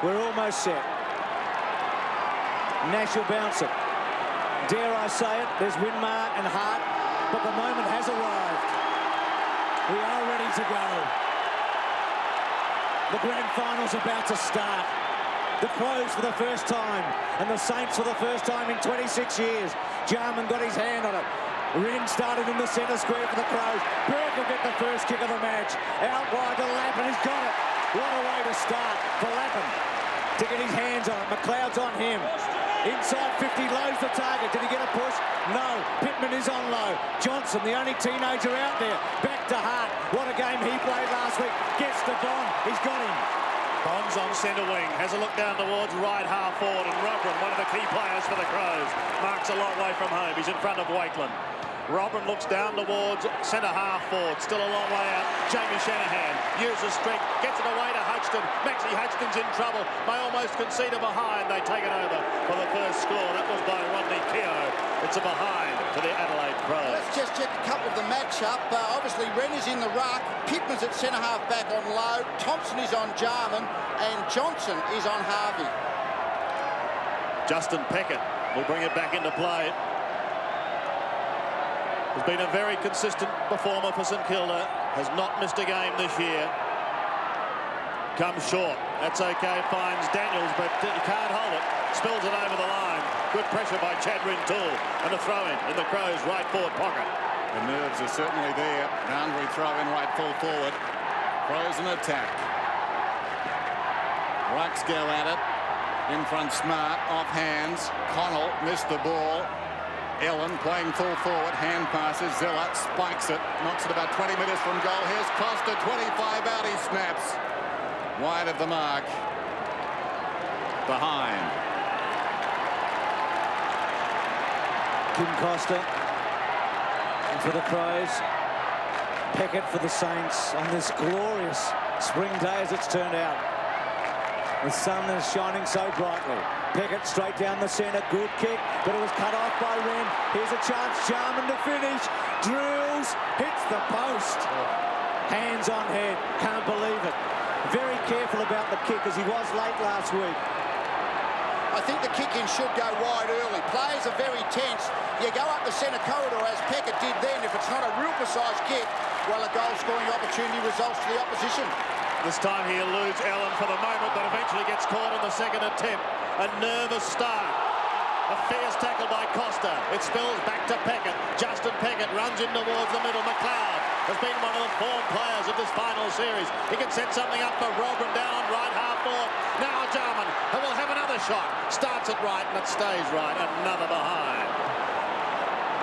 We're almost set. Nash will bounce it. Dare I say it, there's Winmar and Hart, but the moment has arrived. We are ready to go. The grand final's about to start. The Crows for the first time, and the Saints for the first time in 26 years. Jarman got his hand on it. Wren started in the centre square for the Crows. Burke will get the first kick of the match. Out wide to Lappin, he's got it. What a way to start for Lappin to get his hands on it. McLeod's on him. Inside 50, loads the target. Did he get a push? No. Pittman is on low. Johnson, the only teenager out there. Back to Hart. What a game he played last week. Gets to Bond. He's got him. Bond's on centre wing. Has a look down towards right half forward. And Robin, one of the key players for the Crows, marks a long way from home. He's in front of Wakeland. Robin looks down towards centre half forward. Still a long way out. Jamie Shanahan uses strength. Gets it away to Hodgson. Maxie Hodgson's in trouble. They almost concede a behind. They take it over for the first score. That was by Rodney Keogh. It's a behind to the Adelaide Crows. Let's just check a couple of the match-up. Obviously, Wren is in the ruck. Pittman's at centre half back on low. Thompson is on Jarman. And Johnson is on Harvey. Justin Peckett will bring it back into play. Has been a very consistent performer for St.Kilda. Has not missed a game this year. Comes short. That's okay. Finds Daniels, but he can't hold it. Spills it over the line. Good pressure by Chad Rintoul. And a throw-in in the Crows' right forward pocket. The nerves are certainly there. Boundary throw-in right full forward. Crows in attack. Rucks go at it. In front, Smart. Off hands. Connell missed the ball. Ellen playing full forward, hand passes, Zilla spikes it, knocks it about 20 metres from goal. Here's Costa, 25 out, he snaps. Wide of the mark. Behind. Kim Costa. And for the Crows, Peckett for the Saints on this glorious spring day as it's turned out. The sun is shining so brightly. Peckett straight down the centre, good kick, but it was cut off by Wren. Here's a chance, Jarman to finish, drills, hits the post. Hands on head, can't believe it. Very careful about the kick as he was late last week. I think the kick-in should go wide early. Players are very tense. You go up the centre corridor as Peckett did then. If it's not a real precise kick, well, a goal-scoring opportunity results to the opposition. This time he eludes Allen for the moment, but eventually gets caught in the second attempt. A nervous start. A fierce tackle by Costa. It spills back to Peckett. Justin Peckett runs in towards the middle. McLeod has been one of the form players of this final series. He can set something up for Robin down on right half forward. Now Jarman, who will have another shot. Starts it right and it stays right. Another behind.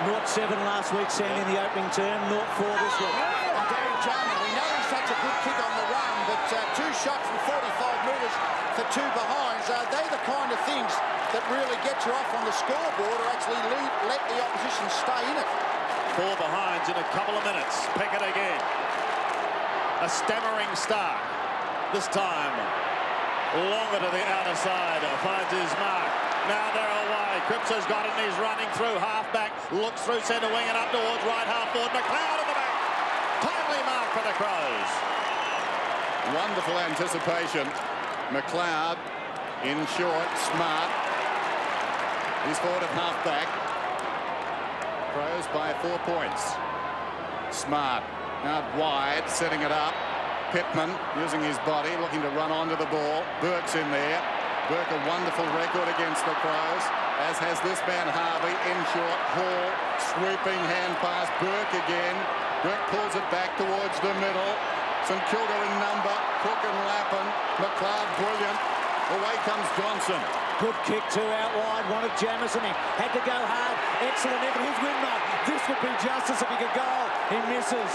0-7 last week, Sandy, in the opening term. 0-4 this week. Darren Jarman, we know he's such a good kick on the run, but 2 shots from 45 metres for 2 behinds. They're the kind of things that really get you off on the scoreboard or actually let the opposition stay in it. 4 behinds in a couple of minutes. Peckett again. A stammering start. This time, longer to the outer side. Finds his mark. Now they're away. Cripps has got it and he's running through half-back. Looks through centre wing and up towards right half forward. McLeod in the back. Timely mark for the Crows. Wonderful anticipation. McLeod in short, Smart. He's forward at half-back. Crows by 4 points. Smart out wide, setting it up. Pittman using his body, looking to run onto the ball. Burke's in there. Burke a wonderful record against the Crows, as has this man Harvey. In short, Hall, sweeping hand pass. Burke again. Burke pulls it back towards the middle. St Kilda in number. Cook and Lappin. McLeod brilliant. Away comes Johnson. Good kick too out wide. Wanted Jamison. He had to go hard. Excellent effort. Here's Winmar. This would be justice if he could go. He misses.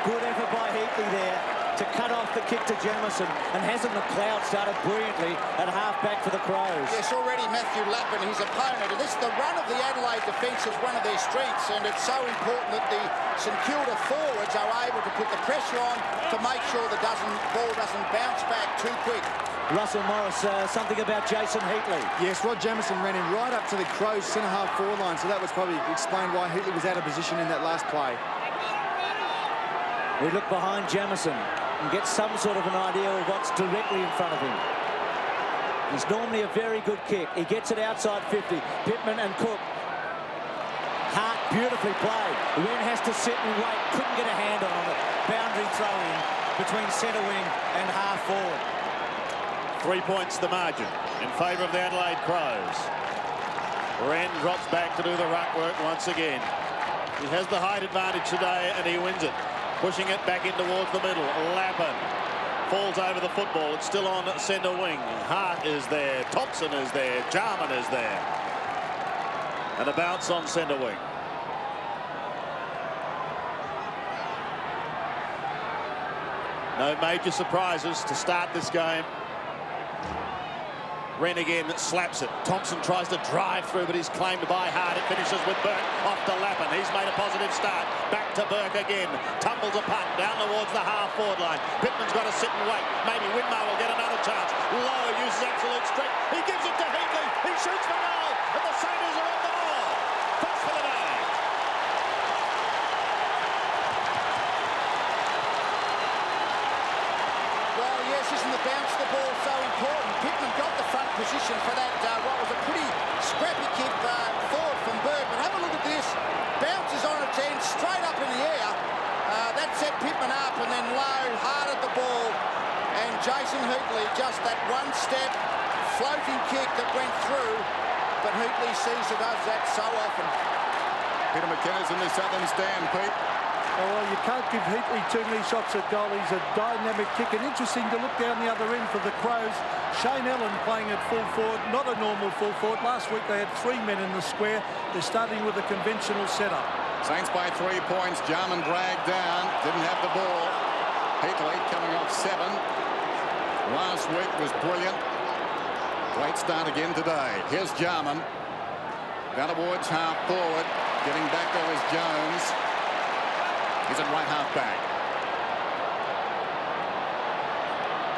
Good effort by Heatley there to cut off the kick to Jamison. And hasn't McLeod started brilliantly at half-back for the Crows? Yes, already Matthew Lappin, his opponent. And this, the run of the Adelaide defence is one of their strengths, and it's so important that the St Kilda forwards are able to put the pressure on to make sure the ball doesn't bounce back too quick. Russell Morris, something about Jason Heatley. Yes, Rod Jamison ran him right up to the Crows centre-half forward line, so that was probably explained why Heatley was out of position in that last play. We look behind Jamison and get some sort of an idea of what's directly in front of him. He's normally a very good kick. He gets it outside 50. Pittman and Cook. Hart beautifully played. Wren has to sit and wait. Couldn't get a handle on it. Boundary throw in between centre wing and half forward. 3 points the margin in favour of the Adelaide Crows. Wren drops back to do the ruck work once again. He has the height advantage today and he wins it. Pushing it back in towards the middle. Lappin falls over the football. It's still on centre wing. Hart is there. Thompson is there. Jarman is there. And a bounce on centre wing. No major surprises to start this game. Wren again slaps it. Thompson tries to drive through, but he's claimed by Hart. It finishes with Burke off to Lappin. He's made a positive start. Back to Burke again. Tumbles a punt down towards the half-forward line. Pittman's got to sit and wait. Maybe Winmar will get another chance. Lowe uses absolute strength. He gives it to Heatley. He shoots for goal, and the Saints are on the ball. First for the day. Well, yes, isn't the bounce of the ball so important? Pittman got the front position for that, what was a pretty scrappy kick forward from Berg. But have a look at this. Bounces on its end, straight up in the air. That set Pittman up, and then Lowe hard at the ball. And Jason Heatley, just that one-step floating kick that went through. But Heatley sees it does that so often. Peter McKenna's in the southern stand, Pete. Oh, well, you can't give Heatley too many shots at goal. He's a dynamic kick. And interesting to look down the other end for the Crows. Shane Allen playing at full forward, not a normal full forward. Last week they had 3 men in the square. They're starting with a conventional setup. Saints by 3 points. Jarman dragged down. Didn't have the ball. Heatley coming off 7. Last week was brilliant. Great start again today. Here's Jarman. Down towards half forward. Getting back there is Jones. He's at right half back.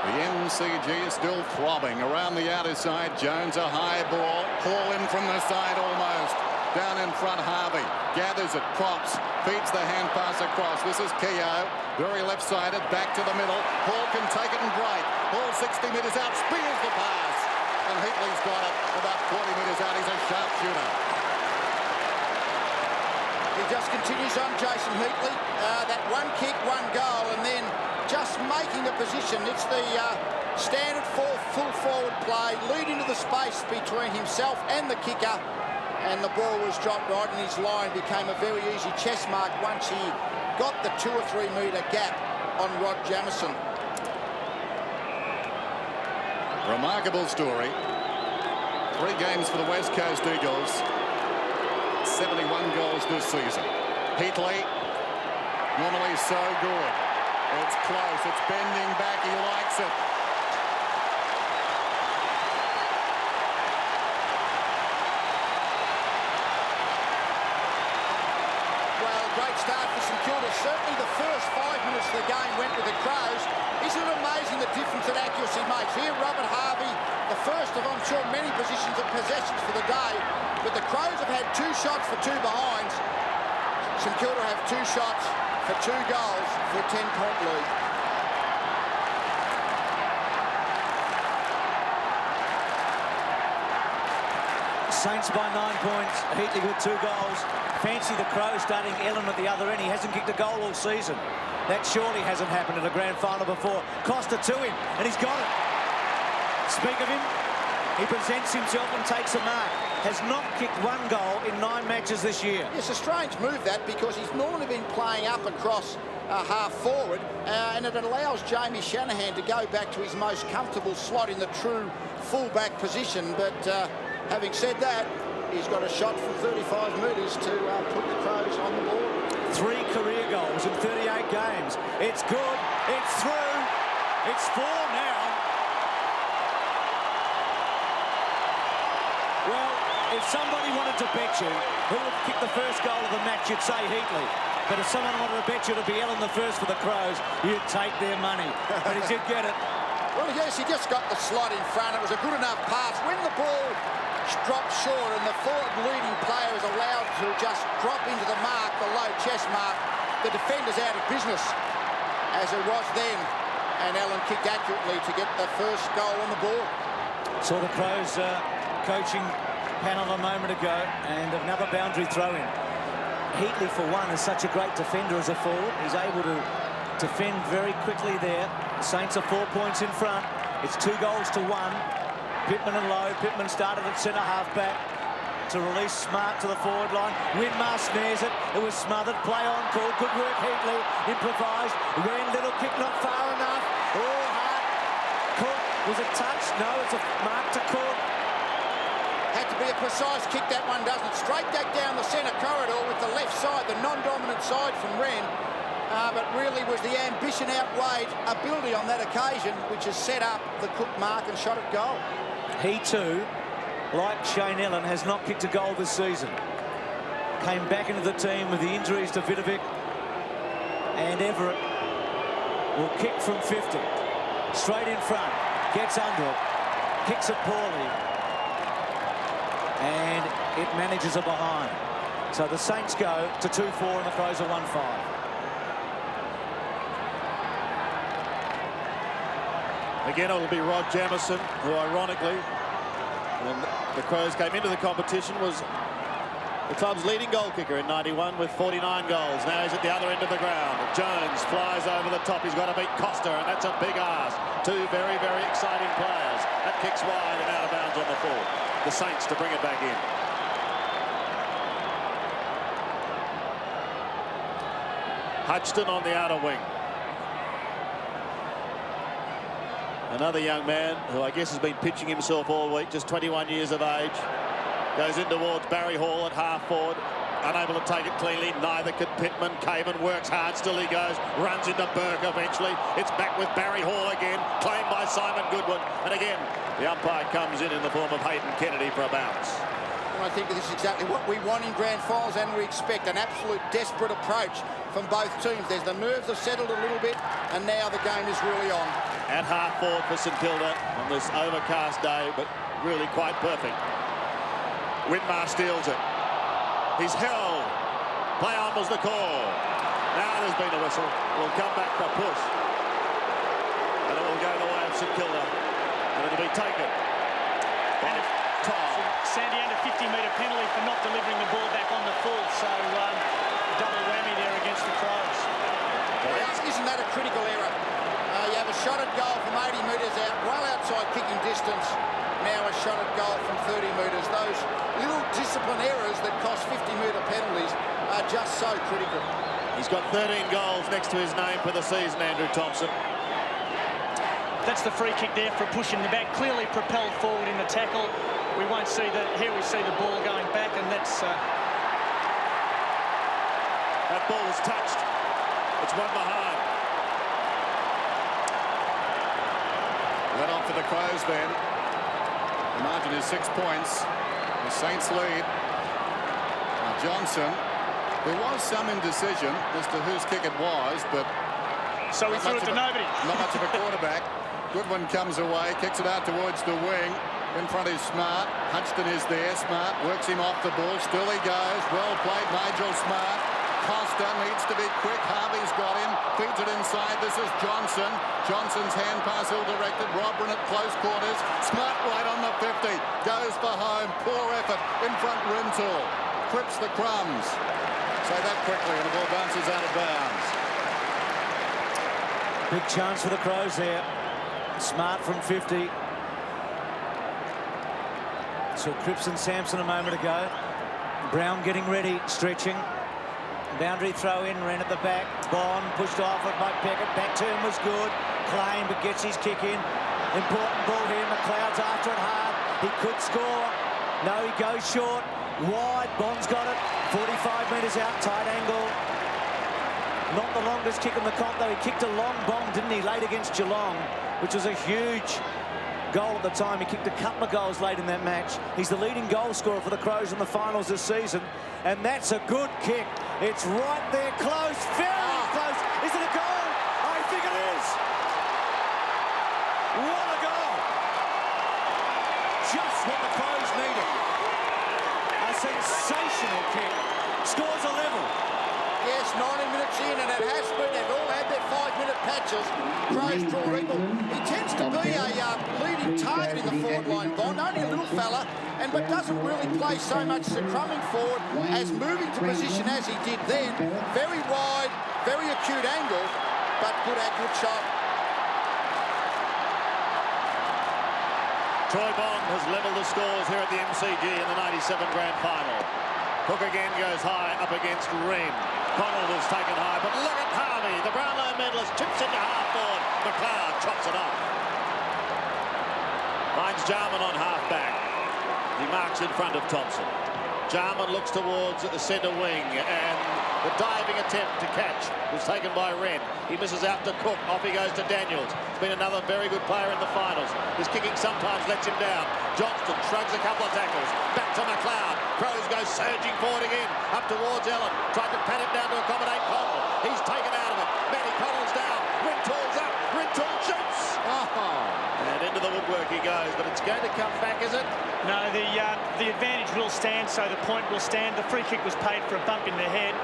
The MCG is still throbbing around the outer side. Jones a high ball. Hall in from the side almost. Down in front, Harvey gathers it, props, feeds the hand pass across. This is Keogh, very left-sided, back to the middle. Hall can take it and break. Hall 60 metres out, spears the pass. And Heatley's got it about 40 metres out. He's a sharpshooter. He just continues on, Jason Heatley. That one kick, one goal, and then just making the position. It's the standard full forward play, leading to the space between himself and the kicker. And the ball was dropped right in his line. Became a very easy chess mark once he got the 2 or 3 metre gap on Rod Jamison. Remarkable story. 3 games for the West Coast Eagles. 71 goals this season. Heatley, normally so good. It's close. It's bending back. He likes it. Great start for St.Kilda. Certainly the first 5 minutes of the game went with the Crows. Isn't it amazing the difference that accuracy makes? Here, Robert Harvey, the first of, I'm sure, many positions of possessions for the day. But the Crows have had 2 shots for 2 behinds. St.Kilda have 2 shots for 2 goals for a 10-point lead. Saints by 9 points. Heatley with 2 goals. Fancy the Crows starting Ellen at the other end. He hasn't kicked a goal all season. That surely hasn't happened in a grand final before. Costa to him, and he's got it. Speak of him, he presents himself and takes a mark. Has not kicked 1 goal in 9 matches this year. It's a strange move, that, because he's normally been playing up across half forward, and it allows Jamie Shanahan to go back to his most comfortable slot in the true full-back position. But having said that, he's got a shot from 35 metres to put the Crows on the board. 3 career goals in 38 games. It's good. It's through. It's 4 now. Well, if somebody wanted to bet you who would kick the first goal of the match, you'd say Heatley. But if someone wanted to bet you to be Ellen the first for the Crows, you'd take their money. But he did get it. Well, yes, he just got the slot in front. It was a good enough pass. When the ball dropped short and the forward leading player is allowed to just drop into the mark, the low chest mark, the defender's out of business, as it was then. And Allen kicked accurately to get the first goal on the board. Saw the Crows coaching panel a moment ago, and another boundary throw in. Heatley, for one, is such a great defender as a forward. He's able to defend very quickly there. The Saints are 4 points in front. It's 2 goals to 1. Pittman and Lowe. Pittman started at centre half back to release Smart to the forward line. Winmar snares it. It was smothered. Play on call. Good work, Heatley. Improvised. Ran little kick, not far enough. Oh, hard. Cook. Was it touch? No, it's a mark to Cook. Had to be a precise kick, that one doesn't. Straight back down the centre corridor with the left side, the non-dominant side from Wren. But really was the ambition outweighed ability on that occasion, which has set up the Cook mark and shot at goal. He too, like Shane Ellen, has not kicked a goal this season. Came back into the team with the injuries to Vidovic, and Everett will kick from 50. Straight in front, gets under it, kicks it poorly, and it manages a behind. So the Saints go to 2-4 and the Crows are 1-5. Again, it'll be Rod Jamison, who ironically, when the Crows came into the competition, was the club's leading goal kicker in 91 with 49 goals. Now he's at the other end of the ground. Jones flies over the top. He's got to beat Costa, and that's a big ask. 2 very, very exciting players. That kicks wide and out of bounds on the full. The Saints to bring it back in. Hutchton on the outer wing. Another young man who I guess has been pitching himself all week, just 21 years of age. Goes in towards Barry Hall at half forward. Unable to take it cleanly. Neither could Pittman. Caven works hard. Still he goes. Runs into Burke eventually. It's back with Barry Hall again. Claimed by Simon Goodwin. And again, the umpire comes in the form of Hayden Kennedy for a bounce. And I think this is exactly what we want in grand finals, and we expect an absolute desperate approach from both teams. There's the nerves have settled a little bit, and now the game is really on. At half forward for St Kilda on this overcast day, but really quite perfect. Winmar steals it. He's held. Play on was the call. Now there's been a whistle. We'll come back for push. And it will go the way of St Kilda. And it'll be taken by Tom. Sandy under 50-metre penalty for not delivering the ball back on the full. So double whammy there against the Crows. Isn't that a critical error? You have a shot at goal from 80 metres out, well outside kicking distance. Now a shot at goal from 30 metres. Those little discipline errors that cost 50-metre penalties are just so critical. He's got 13 goals next to his name for the season, Andrew Thompson. That's the free kick there for pushing the back. Clearly propelled forward in the tackle. We won't see the, here we see the ball going back, and that's... That ball was touched. It's one behind. Let off for the Crows then. The margin is 6 points. The Saints lead. Now Johnson, there was some indecision as to whose kick it was, but... So he threw it to nobody. Not much of a quarterback. Goodwin comes away, kicks it out towards the wing. In front is Smart. Hutchton is there. Smart works him off the ball. Still he goes. Well played, Nigel Smart. Costa needs to be quick. Harvey's got him. Feeds it inside. This is Johnson. Johnson's hand pass ill-directed. Robran at close quarters. Smart right on the 50. Goes for home. Poor effort. In front, Rintoul. Clips the crumbs. Say that quickly, and the ball bounces out of bounds. Big chance for the Crows there. Smart from 50. So Cripps and Sampson a moment ago. Brown getting ready, stretching. Boundary throw in, ran at the back. Bond pushed off it by Peckett. Back turn was good. Claimed, but gets his kick in. Important ball here. McLeod's after it hard. He could score. No, he goes short. Wide. Bond's got it. 45 metres out, tight angle. Not the longest kick in the comp, though. He kicked a long bomb, didn't he, late against Geelong, which was a huge goal at the time. He kicked a couple of goals late in that match. He's the leading goal scorer for the Crows in the finals this season, and that's a good kick. It's right there, close, very close. Is it a goal? I think it is. What a goal. Just what the Crows needed. A sensational kick. Scores a level. Yes, 90 minutes in, and it has been. They've all had their 5-minute patches. Crows draw equal. He tends to be a leading target in the forward line, Bond. Only a little fella, but doesn't really play so much as a crumbing forward as moving to position as he did then. Very wide, very acute angle, but good accurate shot. Troy Bond has levelled the scores here at the MCG in the 97 Grand Final. Cook again goes high up against Wren. Connell was taken high, but look at Harvey, the Brownlow medalist, chips into half-forward. McLeod chops it off. Finds Jarman on half-back. He marks in front of Thompson. Jarman looks towards the centre wing, and the diving attempt to catch was taken by Wren. He misses out to Cook. Off he goes to Daniels. He's been another very good player in the finals. His kicking sometimes lets him down. Johnston shrugs a couple of tackles. Back to McLeod. Crows go surging forward again. Up towards Ellen. Tried to pat him down to accommodate Connell. He's taken out of it. Matty Connell's down. Rintoul's up. Rintoul shoots. And into the woodwork he goes. But it's going to come back, is it? No, the advantage will stand, so the point will stand. The free kick was paid for a bump in the head.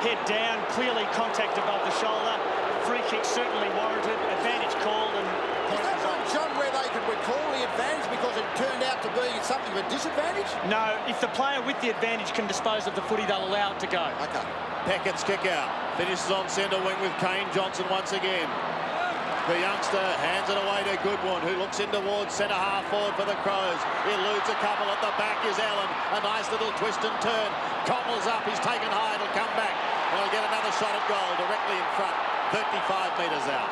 Head down, clearly contact above the shoulder. Free kick certainly warranted. Advantage called and point Is that one, John, where they could recall the advantage because it turned out to be something of a disadvantage? No, if the player with the advantage can dispose of the footy, they'll allow it to go. Okay. Peckett's kick out. Finishes on centre wing with Kane Johnson once again. The youngster hands it away to Goodwin, who looks in towards centre half forward for the Crows. He eludes a couple. At the back is Allen. A nice little twist and turn. Connell's up. He's taken high. It'll come back. They'll get another shot at goal directly in front. 35 metres out.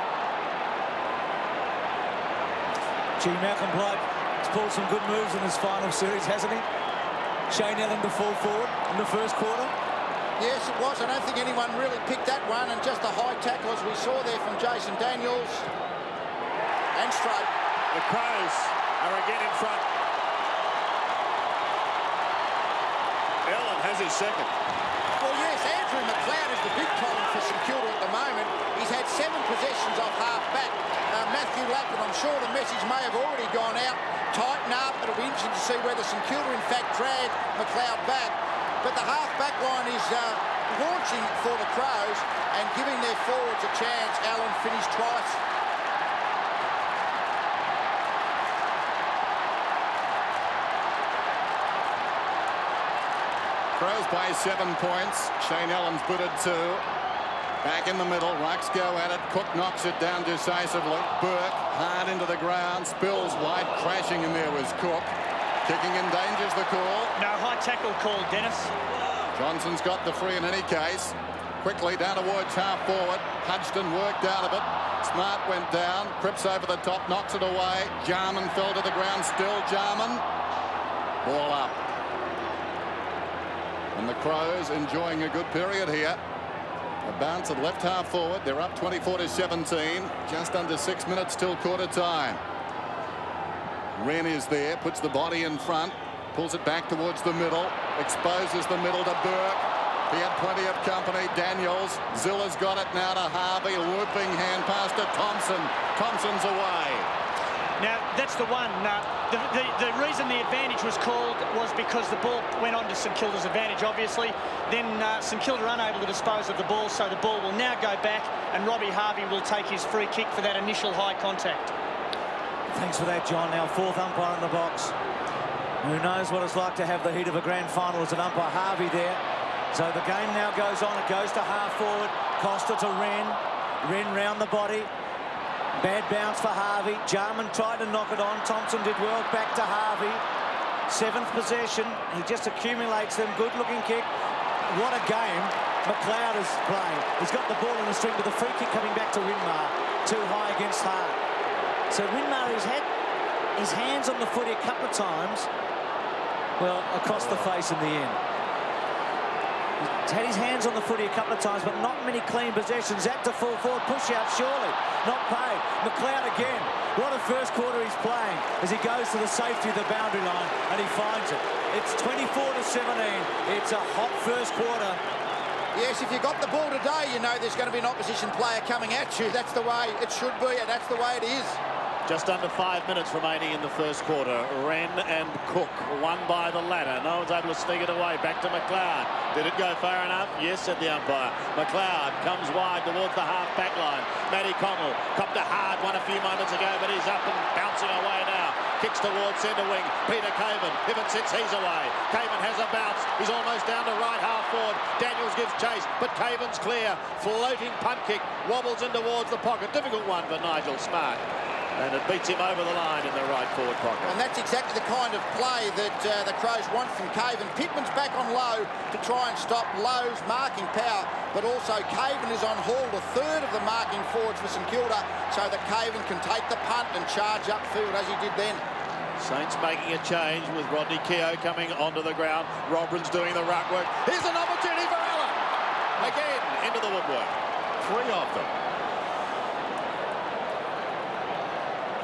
Gee, Malcolm Blight has pulled some good moves in this final series, hasn't he? Shane Allen to fall forward in the first quarter. Yes, it was. I don't think anyone really picked that one, and just the high tackle as we saw there from Jason Daniels. And straight. The Crows are again in front. Allen has his second. Well, yes, Andrew McLeod is the big problem for St Kilda at the moment. He's had 7 possessions off half-back. Matthew Lappin, I'm sure the message may have already gone out. Tighten up. It'll be interesting to see whether St Kilda, in fact, drag McLeod back. But the half-back line is launching for the Crows and giving their forwards a chance. Allen finished twice. Crows by 7 points. Shane Allen's booted 2. Back in the middle. Rucks go at it. Cook knocks it down decisively. Burke hard into the ground. Spills wide. Crashing in there was Cook. Kicking endangers the call. No high tackle call, Dennis. Johnson's got the free in any case. Quickly down towards half forward. Hudson worked out of it. Smart went down. Cripps over the top. Knocks it away. Jarman fell to the ground. Still Jarman. Ball up. And the Crows enjoying a good period here. A bounce at left half forward. They're up 24-17. Just under 6 minutes till quarter time. Wren is there. Puts the body in front. Pulls it back towards the middle. Exposes the middle to Burke. He had plenty of company. Daniels. Zilla's got it now to Harvey. Looping hand pass to Thompson. Thompson's away. Now, that's the one. The reason the advantage was called was because the ball went on to St Kilda's advantage, obviously. Then St Kilda unable to dispose of the ball, so the ball will now go back, and Robbie Harvey will take his free kick for that initial high contact. Thanks for that, John. Now, 4th umpire in the box. Who knows what it's like to have the heat of a grand final as an umpire. Harvey there. So the game now goes on. It goes to half forward. Costa to Wren. Wren round the body. Bad bounce for Harvey. Jarman tried to knock it on. Thompson did well. Back to Harvey. 7th possession. He just accumulates them. Good-looking kick. What a game McLeod is playing. He's got the ball in the string with the free kick coming back to Winmar. Too high against Hart. So Winmar has had his hands on the footy a couple of times. Well, across the face in the end. He's had his hands on the footy a couple of times, but not many clean possessions. That to full forward, push out surely. Not paid. McLeod again. What a first quarter he's playing as he goes to the safety of the boundary line and he finds it. It's 24-17. It's a hot first quarter. Yes, if you got the ball today, you know there's going to be an opposition player coming at you. That's the way it should be, and that's the way it is. Just under 5 minutes remaining in the first quarter. Wren and Cook won by the ladder. No one's able to sneak it away. Back to McLeod. Did it go far enough? Yes, said the umpire. McLeod comes wide towards the half-back line. Matty Connell copped a hard one a few moments ago, but he's up and bouncing away now. Kicks towards centre wing. Peter Caven. If it sits, he's away. Caven has a bounce. He's almost down to right half forward. Daniels gives chase, but Caven's clear. Floating punt kick. Wobbles in towards the pocket. Difficult one for Nigel Smart. And it beats him over the line in the right forward pocket. And that's exactly the kind of play that the Crows want from Caven. Pittman's back on Lowe to try and stop Lowe's marking power, but also Caven is on Hall, a third of the marking forwards for St Kilda, so that Caven can take the punt and charge upfield as he did then. Saints making a change with Rodney Keogh coming onto the ground. Robin's doing the ruck work. Here's an opportunity for Allen. Again, into the woodwork. 3 of them.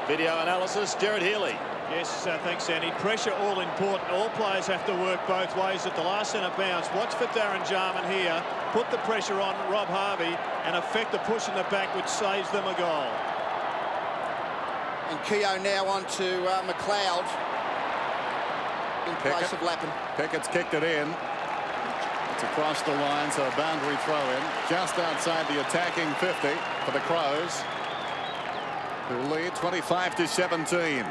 Video analysis, Jared Healy. Yes, thanks, Andy. Pressure all important. All players have to work both ways at the last centre bounce. Watch for Darren Jarman here. Put the pressure on Rob Harvey and effect a push in the back, which saves them a goal. And Keogh now on to McLeod in place of Lappin. Pickett's kicked it in. It's across the line, so a boundary throw in. Just outside the attacking 50 for the Crows, who lead 25-17.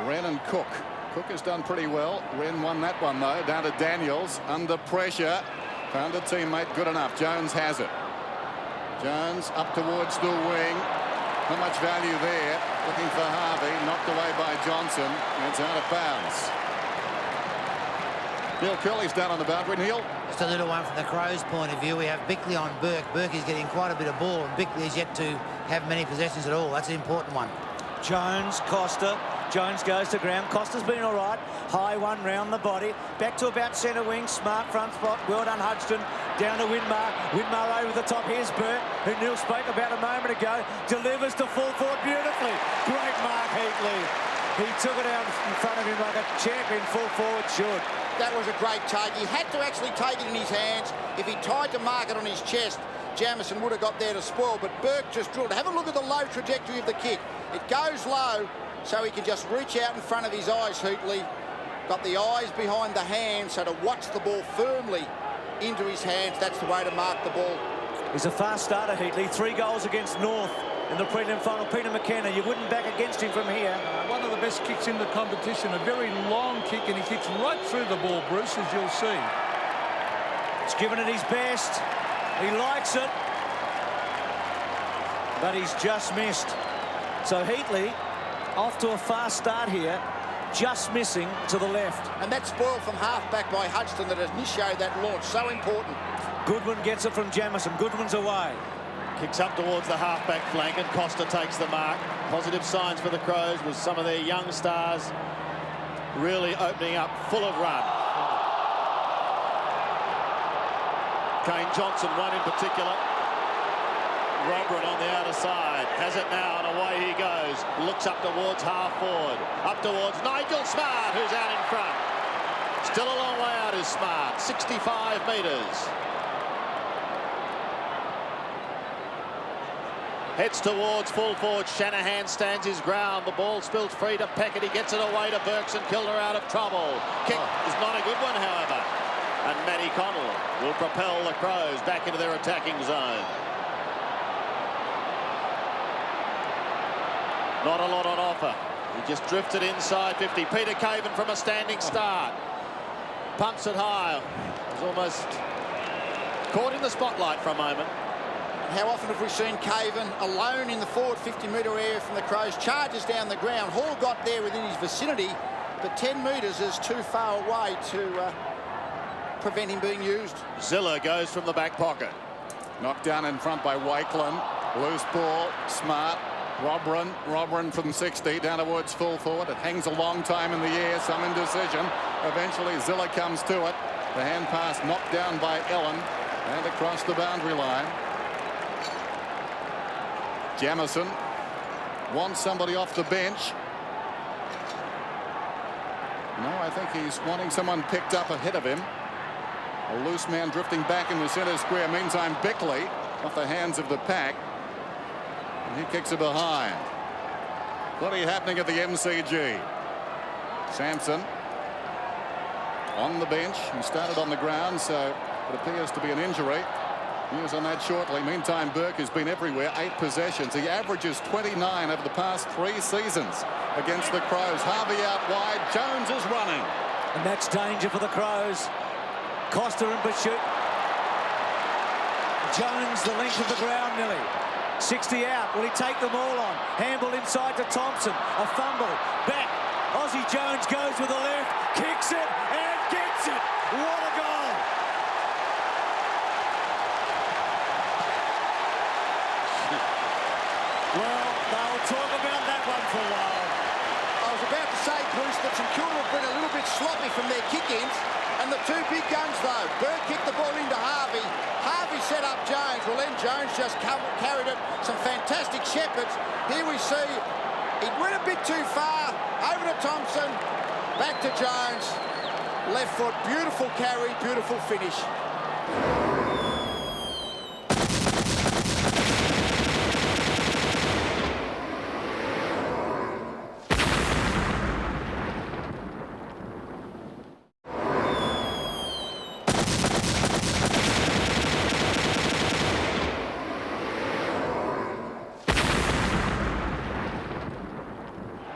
Wren and Cook. Cook has done pretty well. Wren won that one, though. Down to Daniels. Under pressure. Found a teammate good enough. Jones has it. Jones up towards the wing. Not much value there. Looking for Harvey. Knocked away by Johnson. It's out of bounds. Neil Curley's down on the boundary. Neil? Just a little one from the Crows' point of view. We have Bickley on Burke. Burke is getting quite a bit of ball, and Bickley is yet to have many possessions at all. That's an important one. Jones, Costa. Jones goes to ground. Costa's been all right. High one round the body. Back to about centre wing. Smart front spot. Well done, Hudson. Down to Winmar. Winmar over the top. Here's Burt, who Neil spoke about a moment ago. Delivers to full forward beautifully. Great mark, Heatley. He took it out in front of him like a champion full forward should. That was a great take. He had to actually take it in his hands. If he tried to mark it on his chest, Jamison would have got there to spoil, but Burke just drilled. Have a look at the low trajectory of the kick. It goes low, so he can just reach out in front of his eyes, Hootley. Got the eyes behind the hands, so to watch the ball firmly into his hands, that's the way to mark the ball. He's a fast starter, Heatley. 3 goals against North in the prelim final. Peter McKenna, you wouldn't back against him from here. One of the best kicks in the competition, a very long kick, and he kicks right through the ball, Bruce, as you'll see. He's given it his best. He likes it, but he's just missed. So Heatley off to a fast start here, just missing to the left. And that spoil from half-back by Hudson that has initiated that launch, so important. Goodwin gets it from Jamison. Goodwin's away. Kicks up towards the half-back flank, and Costa takes the mark. Positive signs for the Crows with some of their young stars really opening up, full of run. Kane Johnson, one in particular. Robert on the outer side, has it now, and away he goes. Looks up towards half forward, up towards Nigel Smart, who's out in front. Still a long way out is Smart, 65 metres. Heads towards full forward. Shanahan stands his ground. The ball spills free to Peckett. He gets it away to Burks, and Kilda out of trouble. Kick is not a good one, however. And Matty Connell will propel the Crows back into their attacking zone. Not a lot on offer. He just drifted inside 50. Peter Caven from a standing start. Pumps it high. He's almost caught in the spotlight for a moment. How often have we seen Caven alone in the forward 50-metre area from the Crows? Charges down the ground. Hall got there within his vicinity, but 10 metres is too far away to prevent him being used. Ziller goes from the back pocket. Knocked down in front by Wakeland. Loose ball. Smart. Robran from 60 down towards full forward. It hangs a long time in the air, some indecision. Eventually Ziller comes to it. The hand pass knocked down by Ellen and across the boundary line. Jamison wants somebody off the bench. No, I think he's wanting someone picked up ahead of him. A loose man drifting back in the centre square. Meantime, Bickley off the hands of the pack. And he kicks it behind. Plenty happening at the MCG. Sampson on the bench. He started on the ground, so it appears to be an injury. News on that shortly. Meantime, Burke has been everywhere. 8 possessions. He averages 29 over the past 3 seasons against the Crows. Harvey out wide. Jones is running. And that's danger for the Crows. Costa and Bashut. Jones the length of the ground nearly. 60 out. Will he take them all on? Handball inside to Thompson. A fumble. Back. Aussie Jones goes with the left. Kicks it and gets it. What a goal. Well, they'll talk about that one for a while. I was about to say, Bruce, that St.Kilda have been a little bit sloppy from their kick-ins. And the 2 big guns, though. Burke kicked the ball into Harvey. Harvey set up Jones. Well, then Jones just carried it. Some fantastic shepherds. Here we see he went a bit too far. Over to Thompson. Back to Jones. Left foot. Beautiful carry. Beautiful finish.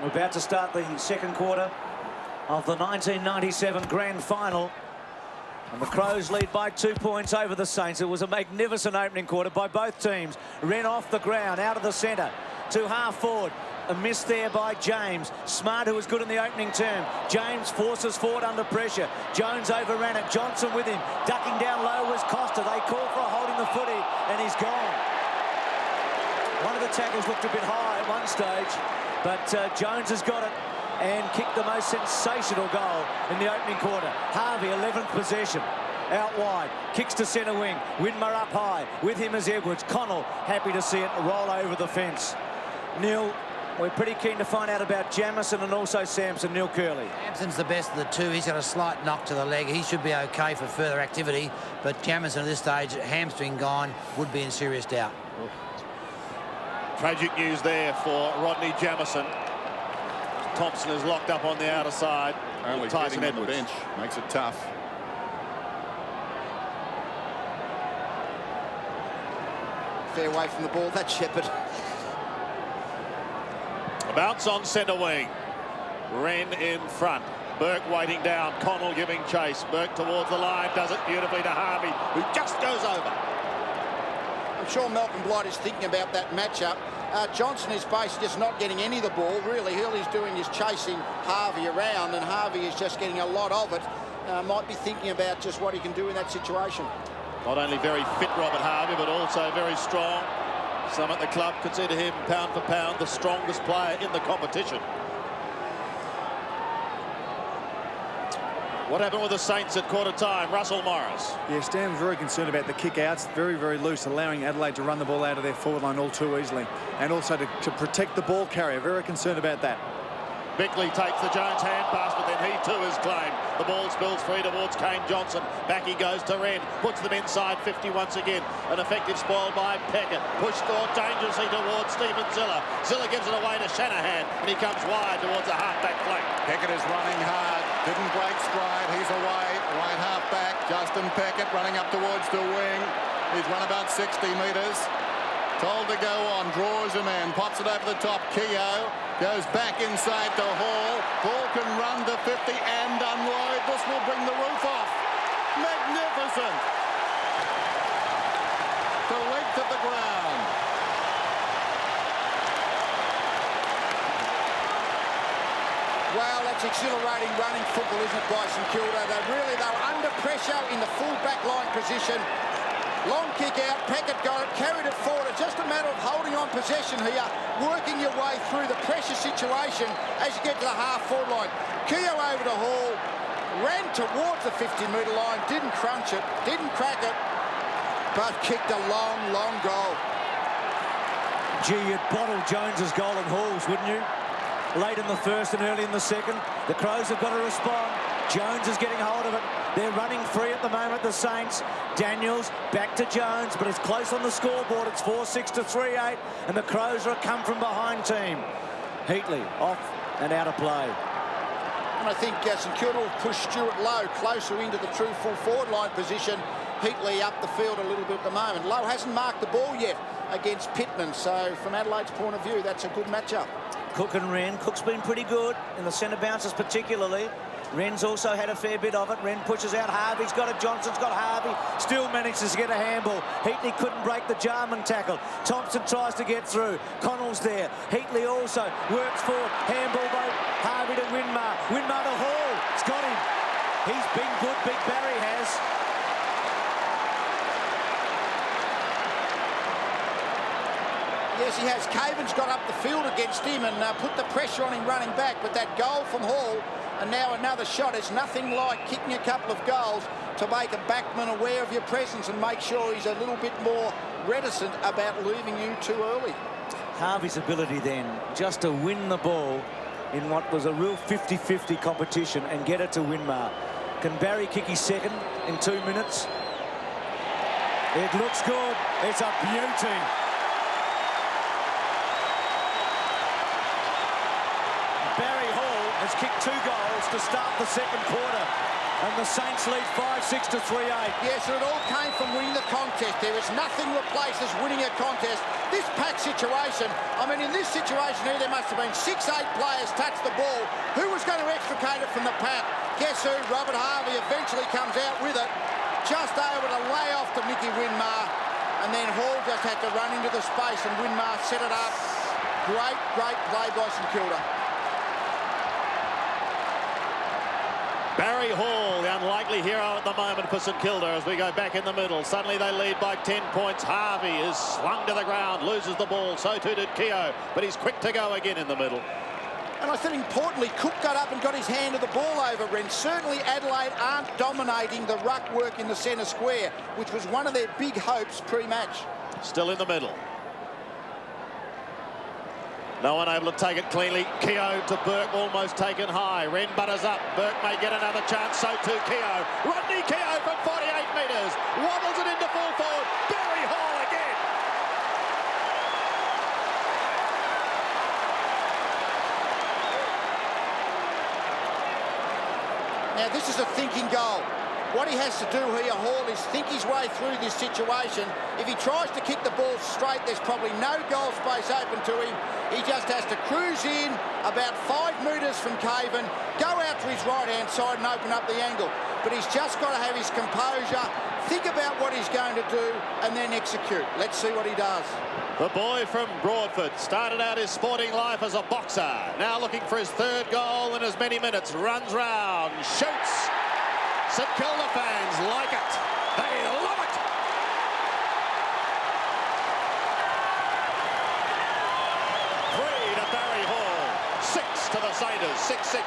We're about to start the second quarter of the 1997 Grand Final. And the Crows lead by 2 points over the Saints. It was a magnificent opening quarter by both teams. Ren off the ground, out of the centre, to half forward. A miss there by James. Smart, who was good in the opening term. James forces forward under pressure. Jones overran it. Johnson with him. Ducking down low was Costa. They call for a holding the footy, and he's gone. One of the tackles looked a bit high at one stage, but Jones has got it and kicked the most sensational goal in the opening quarter. Harvey, 11th possession. Out wide, kicks to centre wing. Widmer up high, with him as Edwards. Connell, happy to see it roll over the fence. Neil, we're pretty keen to find out about Jamison and also Sampson. Neil Curley. Sampson's the best of the 2. He's got a slight knock to the leg. He should be okay for further activity, but Jamison at this stage, hamstring gone, would be in serious doubt. Tragic news there for Rodney Jamison. Thompson is locked up on the outer side. Only Tyson getting on the Edwards. bench makes it tough. Fair away from the ball, that Shepherd. A bounce on centre wing. Wren in front. Burke waiting down. Connell giving chase. Burke towards the line. Does it beautifully to Harvey, who just goes over. I'm sure Malcolm Blight is thinking about that matchup. Johnson is basically just not getting any of the ball, really. All he's doing is chasing Harvey around, and Harvey is just getting a lot of it. Might be thinking about just what he can do in that situation. Not only very fit, Robert Harvey, but also very strong. Some at the club consider him, pound for pound, the strongest player in the competition. What happened with the Saints at quarter time? Russell Morris. Yeah, Stan was very concerned about the kick-outs. Very, very loose, allowing Adelaide to run the ball out of their forward line all too easily. And also to protect the ball carrier. Very concerned about that. Bickley takes the Jones hand pass, but then he too is claimed. The ball spills free towards Kane Johnson. Back he goes to Ren. Puts them inside 50 once again. An effective spoil by Peckett. Pushed forward dangerously towards Stephen Ziller. Ziller gives it away to Shanahan, and he comes wide towards the half-back flank. Peckett is running hard. Didn't break stride. He's away. Right half-back. Justin Peckett running up towards the wing. He's run about 60 metres. Told to go on. Draws a man. Pops it over the top. Keogh goes back inside to Hall. Hall can run to 50 and unload. This will bring the roof off. Magnificent. The length of the ground. Well, that's exhilarating running football, isn't it, by St.Kilda? They were under pressure in the full back line position. Long kick out, Peckett got it, carried it forward. It's just a matter of holding on possession here, working your way through the pressure situation as you get to the half-forward line. Keogh over to Hall, ran towards the 50-metre line, didn't crunch it, didn't crack it, but kicked a long, long goal. Gee, you'd bottle Jones's goal and Hall's, wouldn't you? Late in the first and early in the second. The Crows have got to respond. Jones is getting hold of it. They're running free at the moment, the Saints. Daniels back to Jones, but it's close on the scoreboard. It's 4-6 to 3-8, and the Crows are a come-from-behind team. Heatley off and out of play. And I think St Kilda will push Stewart Lowe closer into the true full forward line position. Heatley up the field a little bit at the moment. Lowe hasn't marked the ball yet against Pittman, so from Adelaide's point of view, that's a good matchup. Cook and Wren. Cook's been pretty good in the centre bounces particularly. Wren's also had a fair bit of it. Wren pushes out Harvey's got it. Johnson's got Harvey. Still manages to get a handball. Heatley couldn't break the Jarman tackle. Thompson tries to get through. Connell's there. Heatley also works forward. Handball by Harvey to Winmar. Winmar to Hall. It's got him. He's been good. Big Barry has. Yes, he has. Caven's got up the field against him and put the pressure on him running back. But that goal from Hall, and now another shot. It's nothing like kicking a couple of goals to make a backman aware of your presence and make sure he's a little bit more reticent about leaving you too early. Harvey's ability then just to win the ball in what was a real 50-50 competition and get it to Winmar. Can Barry kick his second in 2 minutes? It looks good. It's a beauty. Barry Hall has kicked 2 goals to start the second quarter, and the Saints lead 5-6 to 3-8. Yes, and it all came from winning the contest. There is nothing replaces winning a contest. This pack situation, I mean, in this situation here, there must have been 6-8 players touch the ball. Who was going to extricate it from the pack? Guess who? Robert Harvey eventually comes out with it, just able to lay off to Mickey Winmar, and then Hall just had to run into the space, and Winmar set it up. Great, great play by St Kilda. Barry Hall, the unlikely hero at the moment for St Kilda as we go back in the middle. Suddenly they lead by 10 points. Harvey is slung to the ground, loses the ball. So too did Keogh, but he's quick to go again in the middle. And I think importantly, Cook got up and got his hand of the ball over Wren. Certainly Adelaide aren't dominating the ruck work in the centre square, which was one of their big hopes pre-match. Still in the middle. No one able to take it cleanly. Keogh to Burke, almost taken high. Wren butters up. Burke may get another chance. So too Keogh. Rodney Keogh from 48 metres. Wobbles it into full forward. Barry Hall again. Now this is a thinking goal. What he has to do here, Hall, is think his way through this situation. If he tries to kick the ball straight, there's probably no goal space open to him. He just has to cruise in about 5 metres from Caven, go out to his right-hand side and open up the angle. But he's just got to have his composure, think about what he's going to do, and then execute. Let's see what he does. The boy from Broadford started out his sporting life as a boxer. Now looking for his 3rd goal in as many minutes. Runs round, shoots. St Kilda fans like it. They love it. Three to Barry Hall. 6 to the Saints. 6-6.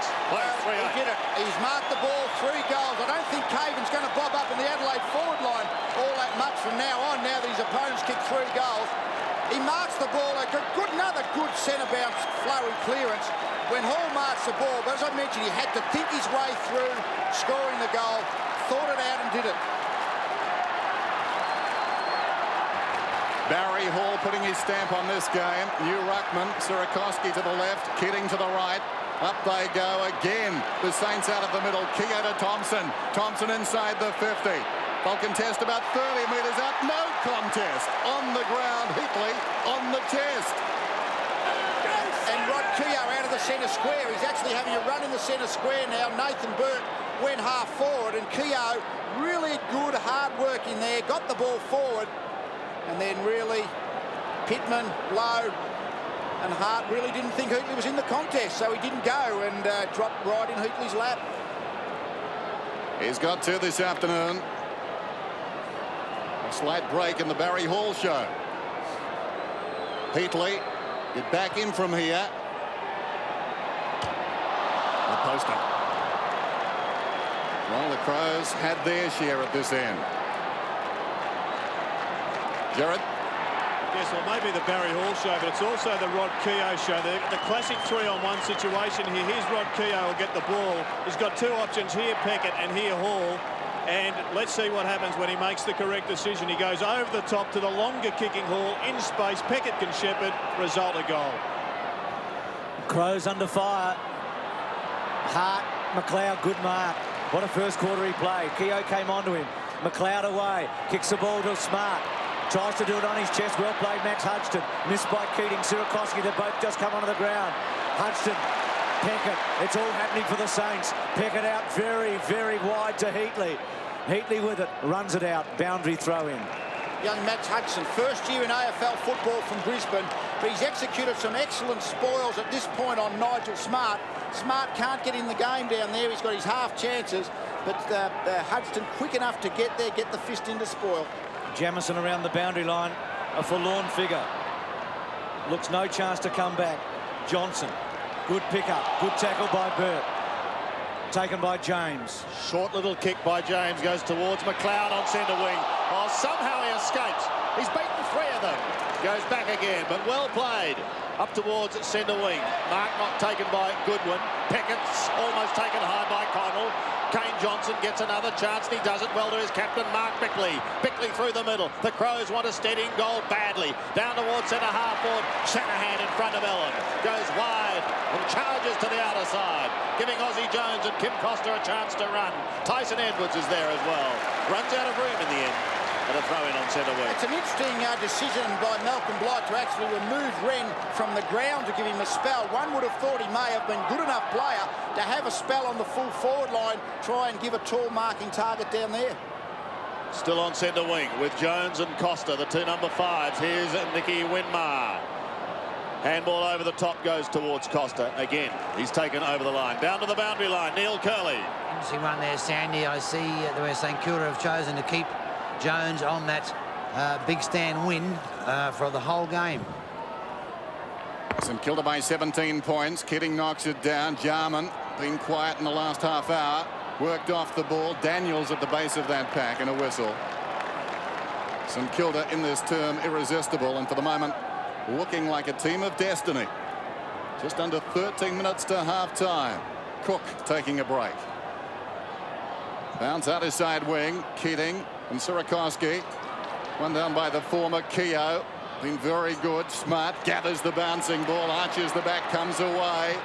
He did it. He's marked the ball, 3 goals. I don't think Caven's going to bob up in the Adelaide forward line all that much from now on, now that his opponents kick 3 goals. He marks the ball, another good centre bounce flowy clearance when Hall marks the ball. But as I mentioned, he had to think his way through scoring the goal, thought it out and did it. Barry Hall putting his stamp on this game. New ruckman, Sirakoski to the left, Keating to the right. Up they go again. The Saints out of the middle. Keogh to Thompson. Thompson inside the 50. They'll contest about 30 metres out. No contest. On the ground, Heatley on the chest. And Rod Keogh out of the centre square. He's actually having a run in the centre square now. Nathan Burke went half forward, and Keogh really good hard work in there. Got the ball forward, and then really Pittman, Lowe and Hart really didn't think Heatley was in the contest, so he didn't go and dropped right in Heatley's lap. He's got 2 this afternoon. A slight break in the Barry Hall show. Heatley, get back in from here. The poster. Well, the Crows had their share at this end. Gerard. Yes, well, maybe the Barry Hall show, but it's also the Rod Keogh show. The classic 3-on-1 situation here. Here's Rod Keogh will get the ball. He's got 2 options here, Peckett, and here Hall. And let's see what happens when he makes the correct decision. He goes over the top to the longer kicking Hall in space. Peckett can shepherd. Result a goal. Crows under fire. Hart, McLeod, good mark. What a first quarter he played. Keogh came onto him. McLeod away. Kicks the ball to Smart. Tries to do it on his chest. Well played, Max Hudson. Missed by Keating. Sirakoski. They both just come onto the ground. Hudson. Peckett. It's all happening for the Saints. Peckett out very, very wide to Heatley. Heatley with it. Runs it out. Boundary throw in. Young Max Hudson, first year in AFL football from Brisbane, but he's executed some excellent spoils at this point on Nigel Smart. Smart can't get in the game down there. He's got his half chances, but Hudson quick enough to get there, get the fist into spoil. Jamison around the boundary line, a forlorn figure. Looks no chance to come back. Johnson, good pickup, good tackle by Burt. Taken by James. Short little kick by James goes towards McLeod on centre wing. Oh, somehow he escapes. He's beaten 3 of them. Goes back again, but well played. Up towards centre wing. Mark not taken by Goodwin. Peckett's almost taken high by Connell. Kane Johnson gets another chance, and he does it well to his captain, Mark Bickley. Bickley through the middle. The Crows want a steadying goal badly. Down towards centre half forward. Shanahan in front of Ellen. Goes wide and charges to the outer side, giving Aussie Jones and Kim Costa a chance to run. Tyson Edwards is there as well. Runs out of room in the end. And a throw in on centre wing. It's an interesting decision by Malcolm Blight to actually remove Wren from the ground to give him a spell. One would have thought he may have been good enough player to have a spell on the full forward line, try and give a tall marking target down there. Still on centre wing with Jones and Costa, the 2 number 5s. Here's Nicky Winmar. Handball over the top goes towards Costa. Again, he's taken over the line. Down to the boundary line, Neil Curley. Interesting one there, Sandy. I see where St Kilda have chosen to keep Jones on that big stand win for the whole game. St Kilda by 17 points. Keating knocks it down. Jarman been quiet in the last half hour. Worked off the ball. Daniels at the base of that pack and a whistle. St Kilda in this term irresistible, and for the moment looking like a team of destiny. Just under 13 minutes to half time. Cook taking a break. Bounce out his side wing. Keating and Sirakoski. One down by the former Keogh. Been very good. Smart gathers the bouncing ball. Arches the back. Comes away.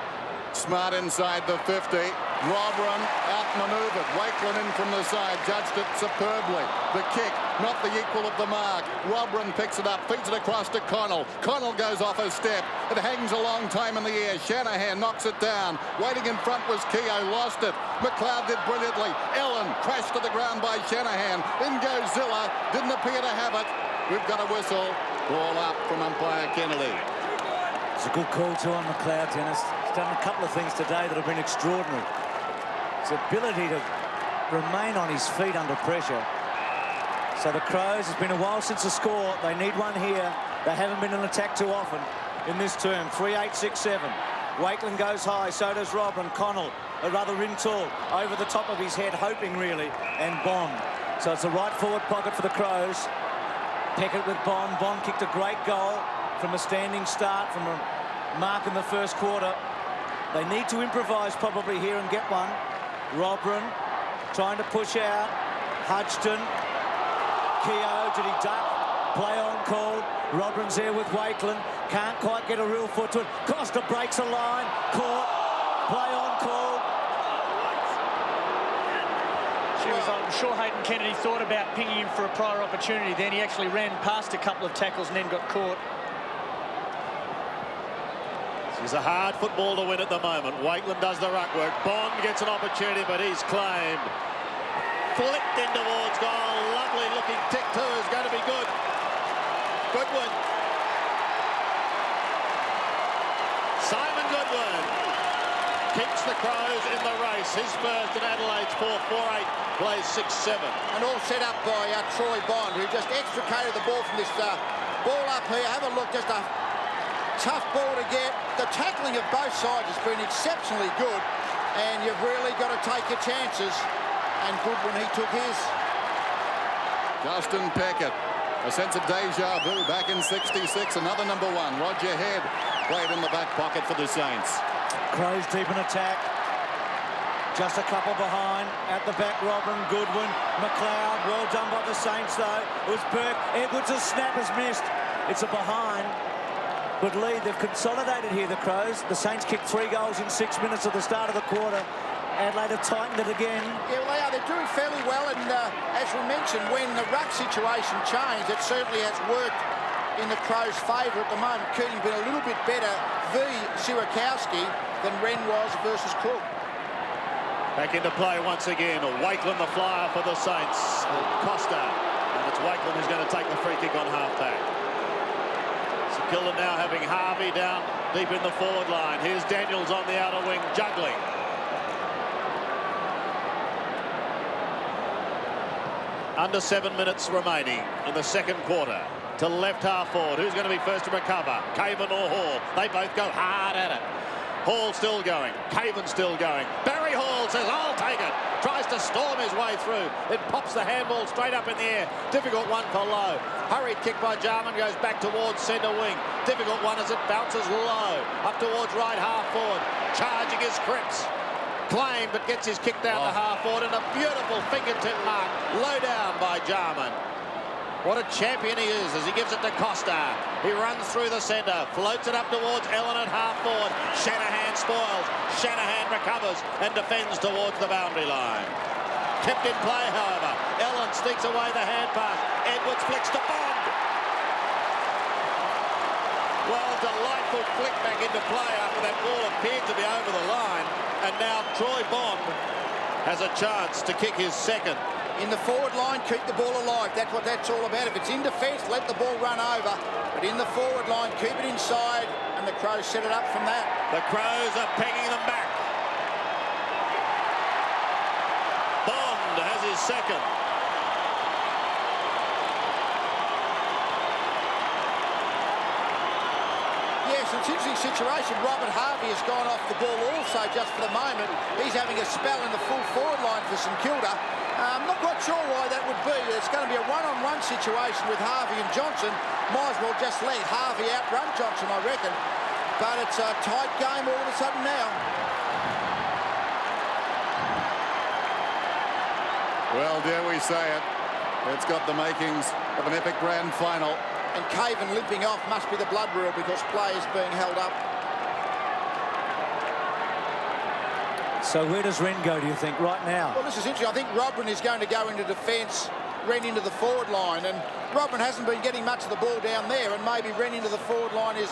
Smart inside the 50. Robran outmaneuvered. Wakelin in from the side. Judged it superbly. The kick, not the equal of the mark. Robran picks it up. Feeds it across to Connell. Connell goes off a step. It hangs a long time in the air. Shanahan knocks it down. Waiting in front was Keogh. Lost it. McLeod did brilliantly. Ellen crashed to the ground by Shanahan. In goes Zilla. Didn't appear to have it. We've got a whistle. Ball up from umpire Kennedy. It's a good call too on McLeod, Dennis. He's done a couple of things today that have been extraordinary. His ability to remain on his feet under pressure. So the Crows, it's been a while since the score. They need one here. They haven't been in attack too often in this term. 3-8-6-7. Wakelin goes high, so does Robran. Connell, a rather in tall, over the top of his head, hoping really, and Bond. So it's a right forward pocket for the Crows. Peckett with Bond. Bond kicked a great goal from a standing start, from a mark in the first quarter. They need to improvise probably here and get one. Robran trying to push out. Hudson. Keogh, did he duck? Play on called. Robran's there with Wakelin. Can't quite get a real foot to it. Costa breaks a line. Caught. Play on called. I'm sure Hayden Kennedy thought about pinging him for a prior opportunity. Then he actually ran past a couple of tackles and then got caught. It's a hard football to win at the moment. Wakelin does the ruck work. Bond gets an opportunity, but he's claimed. Flicked in towards goal. Lovely looking tick too is going to be good. Goodwin. Simon Goodwin keeps the Crows in the race. His first in Adelaide's 4-4-8. Plays 6-7. And all set up by Troy Bond, who just extricated the ball from this ball up here. Have a look, just a tough ball to get. The tackling of both sides has been exceptionally good, and you've really got to take your chances. And good when he took his. Justin Peckett. A sense of deja vu back in 66. Another number 1. Roger Head played in the back pocket for the Saints. Crows deep in attack. Just a couple behind. At the back, Robran, Goodwin, McLeod. Well done by the Saints, though. It was Burke. Edwards' snap has missed. It's a behind. would lead. They've consolidated here, the Crows. The Saints kicked 3 goals in 6 minutes at the start of the quarter. Adelaide have tightened it again. Yeah, well, they're doing fairly well, and as we mentioned, when the ruck situation changed, it certainly has worked in the Crows' favour at the moment. Keating been a little bit better Sierakowski than Wren was versus Cook. Back into play once again. Wakeland the flyer for the Saints. Costa. And it's Wakeland who's going to take the free kick on half-back. St.Kilda now having Harvey down deep in the forward line. Here's Daniels on the outer wing, juggling. Under 7 minutes remaining in the second quarter. To left half forward. Who's going to be first to recover? Caven or Hall? They both go hard at it. Hall still going. Caven still going. Barry Hall says, I'll take it. Tries to storm his way through. It pops the handball straight up in the air. Difficult one for Lowe. Hurried kick by Jarman, goes back towards centre wing. Difficult one as it bounces low. Up towards right half forward. Charging his Cripps. Claim, but gets his kick down to half forward, and a beautiful fingertip mark low down by Jarman. What a champion he is as he gives it to Costa. He runs through the centre, floats it up towards Ellen at half forward. Shanahan spoils. Shanahan recovers and defends towards the boundary line. Kept in play, however. Ellen sneaks away the hand pass. Edwards flicks to Bond. Well, delightful flick back into play after that ball appeared to be over the line. And now Troy Bond has a chance to kick his second. In the forward line, keep the ball alive. That's what that's all about. If it's in defence, let the ball run over. But in the forward line, keep it inside, and the Crows set it up from that. The Crows are pegging them back. Bond has his second. Yes, it's an interesting situation. Robert Harvey has gone off the ball also just for the moment. He's having a spell in the full forward line for St Kilda. I'm not quite sure why that would be. It's going to be a one-on-one situation with Harvey and Johnson. Might as well just let Harvey outrun Johnson, I reckon. But it's a tight game all of a sudden now. Well, dare we say it, it's got the makings of an epic grand final. And Caven limping off must be the blood rule because play is being held up. So where does Wren go, do you think, right now? Well, this is interesting. I think Robran is going to go into defence, Wren into the forward line. And Robran hasn't been getting much of the ball down there, and maybe Wren into the forward line is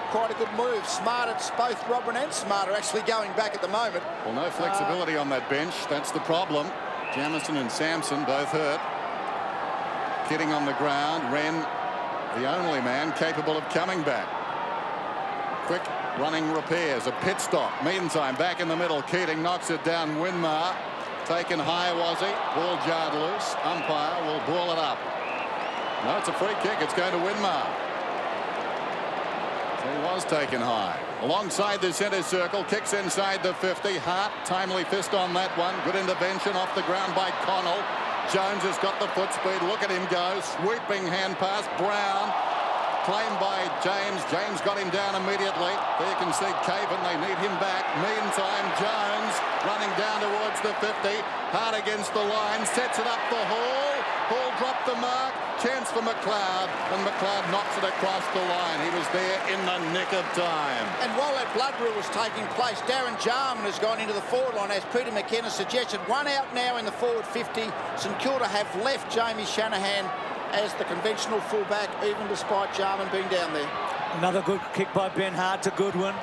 quite a good move. Smart, it's both Robran and Smart are actually going back at the moment. Well, no flexibility on that bench. That's the problem. Jamison and Sampson both hurt. Kidding on the ground. Wren, the only man capable of coming back. Quick running repairs, a pit stop. Meantime, back in the middle, Keating knocks it down. Winmar taken high, was he? Ball jarred loose. Umpire will ball it up. No, it's a free kick. It's going to Winmar. So he was taken high. Alongside the centre circle, kicks inside the 50. Hart, timely fist on that one. Good intervention off the ground by Connell. Jones has got the foot speed. Look at him go. Swooping hand pass. Brown. Claimed by James. James got him down immediately. There you can see Caven. They need him back. Meantime, Jones running down towards the 50. Hard against the line. Sets it up for Hall. Hall dropped the mark. Chance for McLeod. And McLeod knocks it across the line. He was there in the nick of time. And while that blood rule was taking place, Darren Jarman has gone into the forward line, as Peter McKenna suggested. One out now in the forward 50. St Kilda have left Jamie Shanahan as the conventional fullback, even despite Jarman being down there. Another good kick by Ben Hart to Goodwin.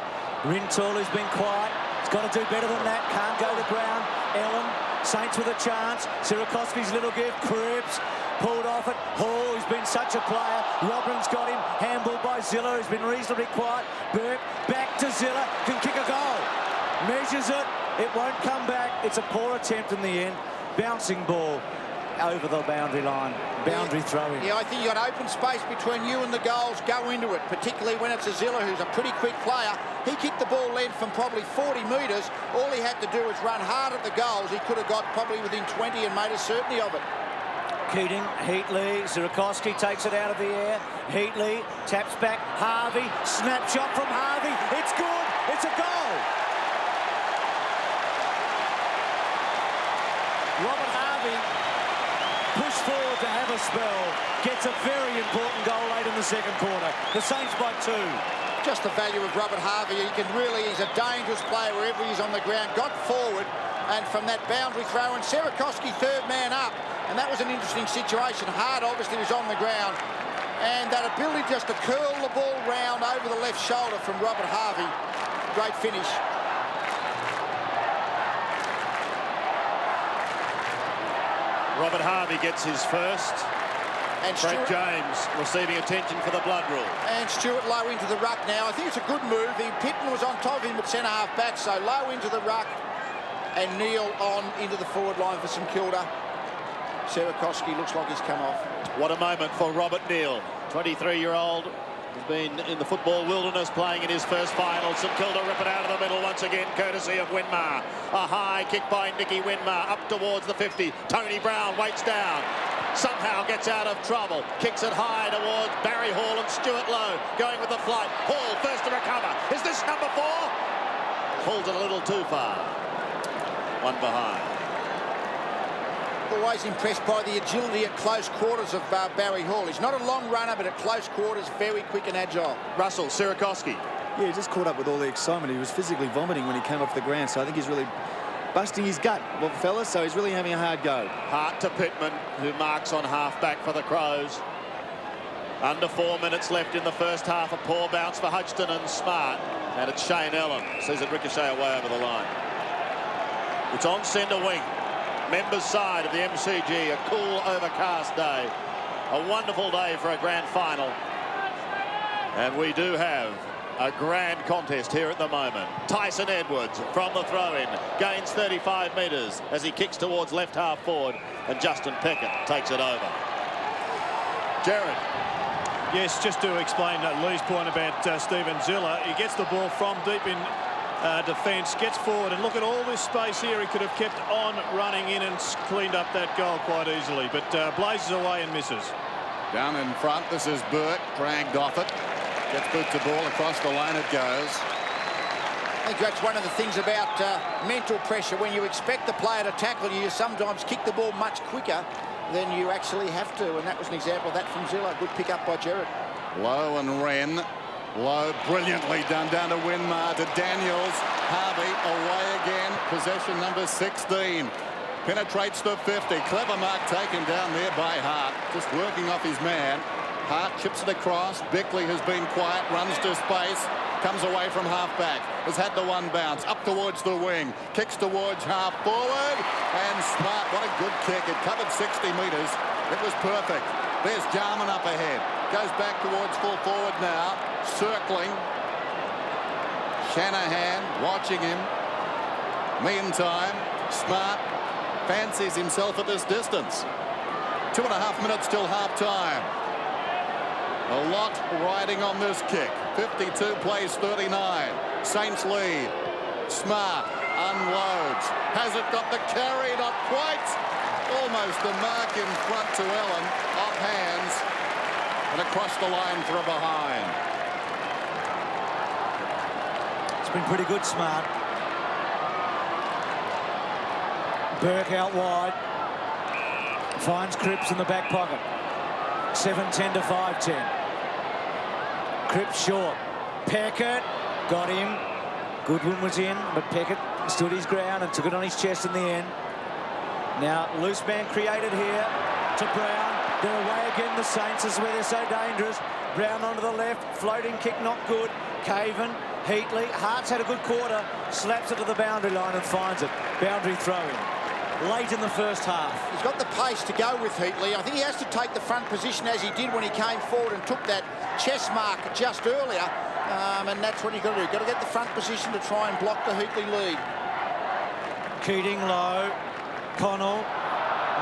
Rintoul has been quiet. He's got to do better than that. Can't go to ground. Ellen, Saints with a chance. Sierakowski's little gift. Cripps pulled off it. Hall, who's been such a player. Robin's got him. Handball by Ziller, who's been reasonably quiet. Burke back to Ziller. Can kick a goal. Measures it. It won't come back. It's a poor attempt in the end. Bouncing ball over the boundary line. Boundary throwing. Yeah, I think you got open space between you and the goals. Go into it, particularly when it's a Ziller, who's a pretty quick player. He kicked the ball length from probably 40 metres. All he had to do was run hard at the goals. He could have got probably within 20 and made a certainty of it. Keating, Heatley, Sierakowski takes it out of the air. Heatley taps back. Harvey, snapshot from Harvey. It's good. It's a goal. Robert Harvey pushed forward to have a spell. Gets a very important goal late in the second quarter. The Saints by 2. Just the value of Robert Harvey. He's a dangerous player wherever he's on the ground. Got forward, and from that boundary throw, and Sierakowski third man up. And that was an interesting situation. Hart obviously was on the ground. And that ability just to curl the ball round over the left shoulder from Robert Harvey. Great finish. Robert Harvey gets his first. And Brett James receiving attention for the blood rule. And Stuart Lowe into the ruck now. I think it's a good move. Pittman was on top of him at centre-half back, so Lowe into the ruck and Neil on into the forward line for St Kilda. Sierakowski looks like he's come off. What a moment for Robert Neal, 23-year-old. He's been in the football wilderness playing in his first final. St Kilda rip it out of the middle once again, courtesy of Winmar. A high kick by Nicky Winmar up towards the 50. Tony Brown waits down. Somehow gets out of trouble. Kicks it high towards Barry Hall and Stuart Lowe going with the flight. Hall first to recover. Is this number 4? Pulls it a little too far. One behind. Always impressed by the agility at close quarters of Barry Hall. He's not a long runner, but at close quarters, very quick and agile. Russell, Sierakowski. Yeah, he just caught up with all the excitement. He was physically vomiting when he came off the ground, so I think he's really busting his gut, well, fellas, so he's really having a hard go. Hart to Pittman, who marks on half-back for the Crows. Under 4 minutes left in the first half. A poor bounce for Hodgson and Smart. And it's Shane Ellen. Sees it ricochet away over the line. It's on centre wing. Members' side of the MCG. A cool, overcast day. A wonderful day for a grand final. And we do have a grand contest here at the moment. Tyson Edwards from the throw-in gains 35 metres as he kicks towards left half forward, and Justin Peckett takes it over. Jared. Yes, just to explain Lee's point about Stephen Ziller. He gets the ball from deep in defence, gets forward, and look at all this space here. He could have kept on running in and cleaned up that goal quite easily, but blazes away and misses. Down in front, this is Burke, dragged off it. Gets boot to ball, across the line it goes. I think that's one of the things about mental pressure. When you expect the player to tackle you, you sometimes kick the ball much quicker than you actually have to. And that was an example of that from Zilla. Good pick up by Jared. Lowe and Wren. Lowe brilliantly done down to Winmar, to Daniels. Harvey away again. Possession number 16. Penetrates the 50. Clever mark taken down there by Hart. Just working off his man. Hart chips it across. Beckley has been quiet, runs to space, comes away from half-back, has had the one bounce, up towards the wing, kicks towards half-forward, and Smart, what a good kick. It covered 60 metres. It was perfect. There's Jarman up ahead. Goes back towards full forward now, circling. Shanahan watching him. Meantime, Smart fancies himself at this distance. 2.5 minutes till half-time. A lot riding on this kick. 52 plays 39. Saints lead. Smart unloads. Has it got the carry? Not quite. Almost a mark in front to Ellen. Off hands. And across the line for a behind. It's been pretty good, Smart. Burke out wide. Finds Cripps in the back pocket. 7-10 to 5-10. Cripps short. Peckett got him. Goodwin was in, but Peckett stood his ground and took it on his chest in the end. Now, loose man created here to Brown. They're away again, the Saints. This is where they're so dangerous. Brown onto the left. Floating kick, not good. Caven, Heatley. Hart's had a good quarter. Slaps it to the boundary line and finds it. Boundary throw-in. Late in the first half. He's got the pace to go with Heatley. I think he has to take the front position as he did when he came forward and took that chest mark just earlier. And that's what you've got to do. Got to get the front position to try and block the Heatley lead. Keating low. Connell.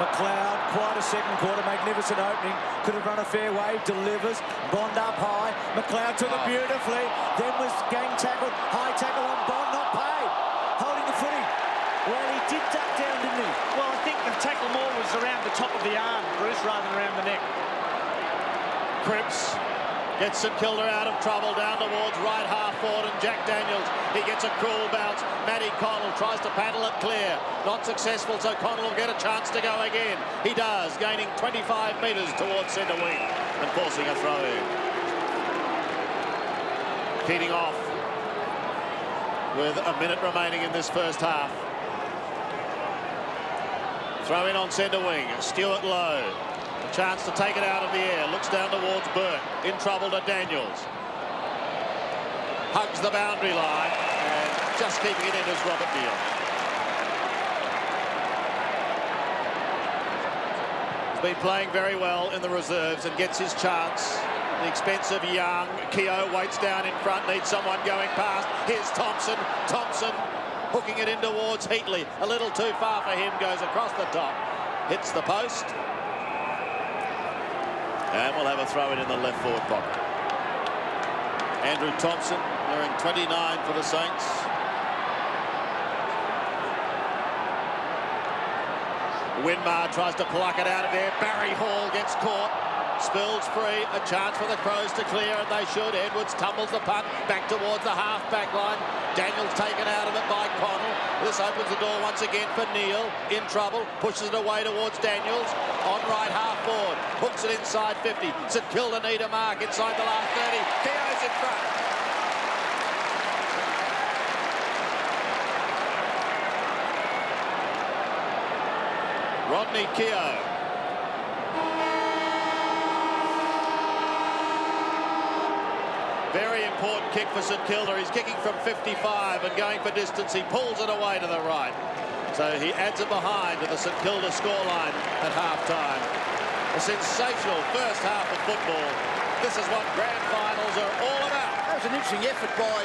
McLeod. Quite a second quarter. Magnificent opening. Could have run a fair wave. Delivers. Bond up high. McLeod took it beautifully. Then was gang tackled. High tackle on Bond. Not paid. Holding the footing. Well, he did duck down, didn't he? Well, I think the tackle more was around the top of the arm, Bruce, rather than around the neck. Cripps gets St Kilda out of trouble down towards right half forward, and Jack Daniels, he gets a cruel bounce. Matty Connell tries to paddle it clear. Not successful, so Connell will get a chance to go again. He does, gaining 25 metres towards centre wing and forcing a throw in. Keating off with a minute remaining in this first half. Throw in on centre wing. Stuart Lowe. A chance to take it out of the air. Looks down towards Burke. In trouble to Daniels. Hugs the boundary line. And just keeping it in is Robert Neal. He's been playing very well in the reserves and gets his chance. At the expense of Young. Keogh waits down in front. Needs someone going past. Here's Thompson. Thompson hooking it in towards Heatley. A little too far for him. Goes across the top. Hits the post. And we'll have a throw in the left forward pocket. Andrew Thompson wearing 29 for the Saints. Winmar tries to pluck it out of there. Barry Hall gets caught. Spills free. A chance for the Crows to clear, and they should. Edwards tumbles the punt back towards the half-back line. Daniels taken out of it by Connell. This opens the door once again for Neal. In trouble. Pushes it away towards Daniels. On right half forward. Hooks it inside 50. St Kilda need a mark inside the last 30. Keogh's in front. Rodney Keogh. Very important kick for St Kilda. He's kicking from 55 and going for distance. He pulls it away to the right. So he adds it behind to the St Kilda scoreline at half-time. A sensational first half of football. This is what grand finals are all about. That was an interesting effort by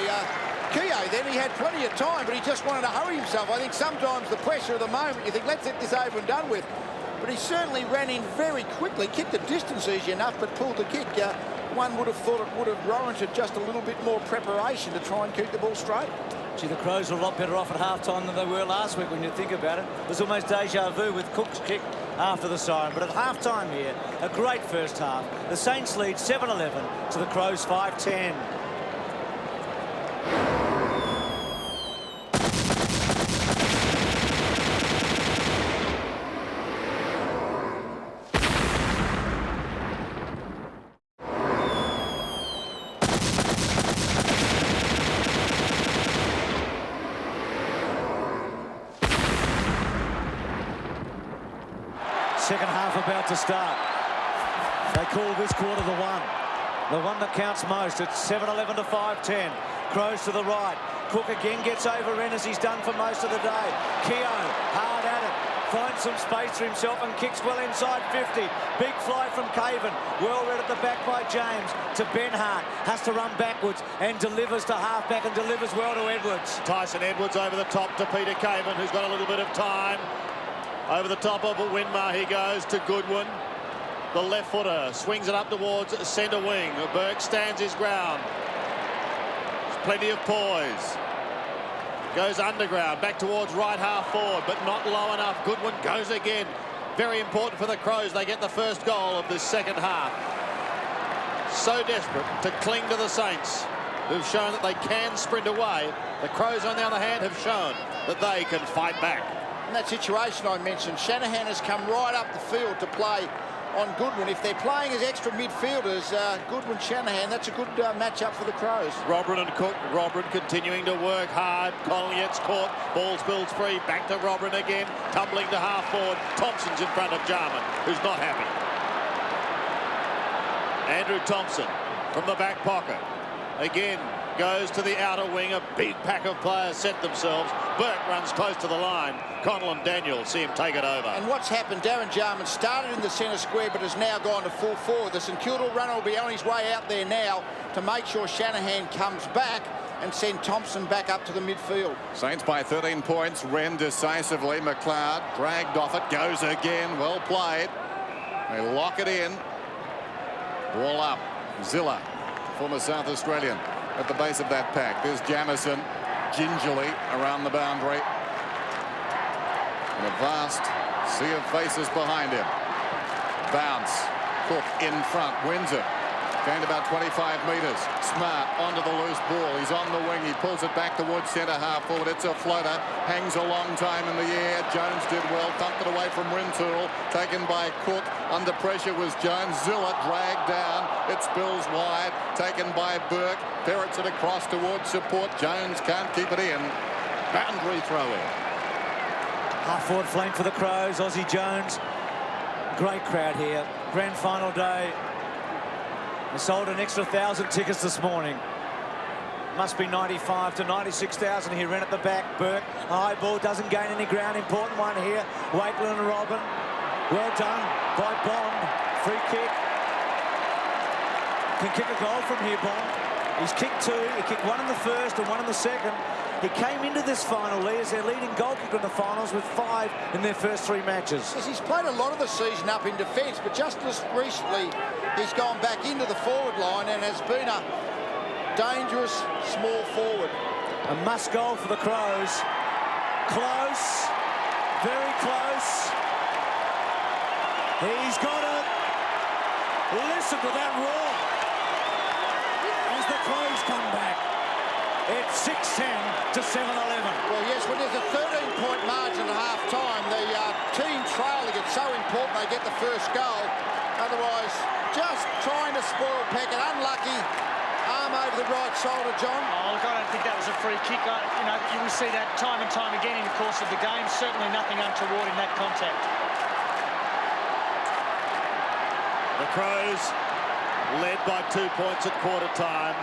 Keogh then. He had plenty of time, but he just wanted to hurry himself. I think sometimes the pressure of the moment, you think, let's get this over and done with. But he certainly ran in very quickly, kicked the distance easy enough, but pulled the kick. One would have thought it would have warranted just a little bit more preparation to try and keep the ball straight. Gee, the Crows were a lot better off at half-time than they were last week when you think about it. It was almost deja vu with Cook's kick after the siren. But at half-time here, a great first half. The Saints lead 7-11 to the Crows 5-10. Second half about to start. They call this quarter the one that counts most. It's 7-11 to 5-10. Crows to the right. Cook again gets over in as he's done for most of the day. Keogh hard at it. Finds some space for himself and kicks well inside 50. Big fly from Caven. Well read at the back by James to Benhart. Has to run backwards and delivers to halfback and delivers well to Edwards. Tyson Edwards over the top to Peter Caven, who's got a little bit of time. Over the top of Winmar he goes to Goodwin. The left footer swings it up towards centre wing. Burke stands his ground. There's plenty of poise. Goes underground, back towards right half forward, but not low enough. Goodwin goes again. Very important for the Crows. They get the first goal of this second half. So desperate to cling to the Saints, who've shown that they can sprint away. The Crows, on the other hand, have shown that they can fight back. In that situation I mentioned, Shanahan has come right up the field to play on Goodwin. If they're playing as extra midfielders, Goodwin, Shanahan, that's a good matchup for the Crows. Robert and Cook. Robert continuing to work hard. Connell gets caught. Ball spills free. Back to Robert again. Tumbling to half forward. Thompson's in front of Jarman, who's not happy. Andrew Thompson from the back pocket. Again, goes to the outer wing. A big pack of players set themselves. Burke runs close to the line. Connell and Daniel see him take it over. And what's happened, Darren Jarman started in the centre square but has now gone to full forward. The St Kilda runner will be on his way out there now to make sure Shanahan comes back and send Thompson back up to the midfield. Saints by 13 points. Wren decisively. McLeod dragged off it. Goes again. Well played. They lock it in. Ball up. Zilla, former South Australian, at the base of that pack. There's Jamison gingerly around the boundary. And a vast sea of faces behind him. Bounce. Cook in front. Wins it. Gained about 25 metres. Smart onto the loose ball. He's on the wing. He pulls it back towards centre half forward. It's a floater. Hangs a long time in the air. Jones did well. Thumped it away from Rintoul. Taken by Cook. Under pressure was Jones. Zilla dragged down. It spills wide. Taken by Burke. Ferrets it across towards support. Jones can't keep it in. Boundary throw in. Half-forward flank for the Crows. Aussie Jones. Great crowd here. Grand final day. They sold an extra 1,000 tickets this morning. Must be 95 to 96,000 here. Ren at the back. Burke. High ball. Doesn't gain any ground. Important one here. Wakeland and Robin. Well done by Bond. Free kick. Can kick a goal from here, Bond. He's kicked two. He kicked one in the first and one in the second. He came into this final, Lee, as their leading goal kicker in the finals with 5 in their first 3 matches. Yes, he's played a lot of the season up in defence, but just as recently he's gone back into the forward line and has been a dangerous small forward. A must goal for the Crows. Close. Very close. He's got it. Listen to that roar as the Crows come back. It's 6-10 to 7-11. Well, yes, when there's a 13-point margin at half-time, the team trailing, it's so important they get the first goal. Otherwise, just trying to spoil Peckett. Unlucky. Arm over the right shoulder, John. Oh, look, I don't think that was a free kick. You know, you will see that time and time again in the course of the game. Certainly nothing untoward in that contact. The Crows led by 2 points at quarter time.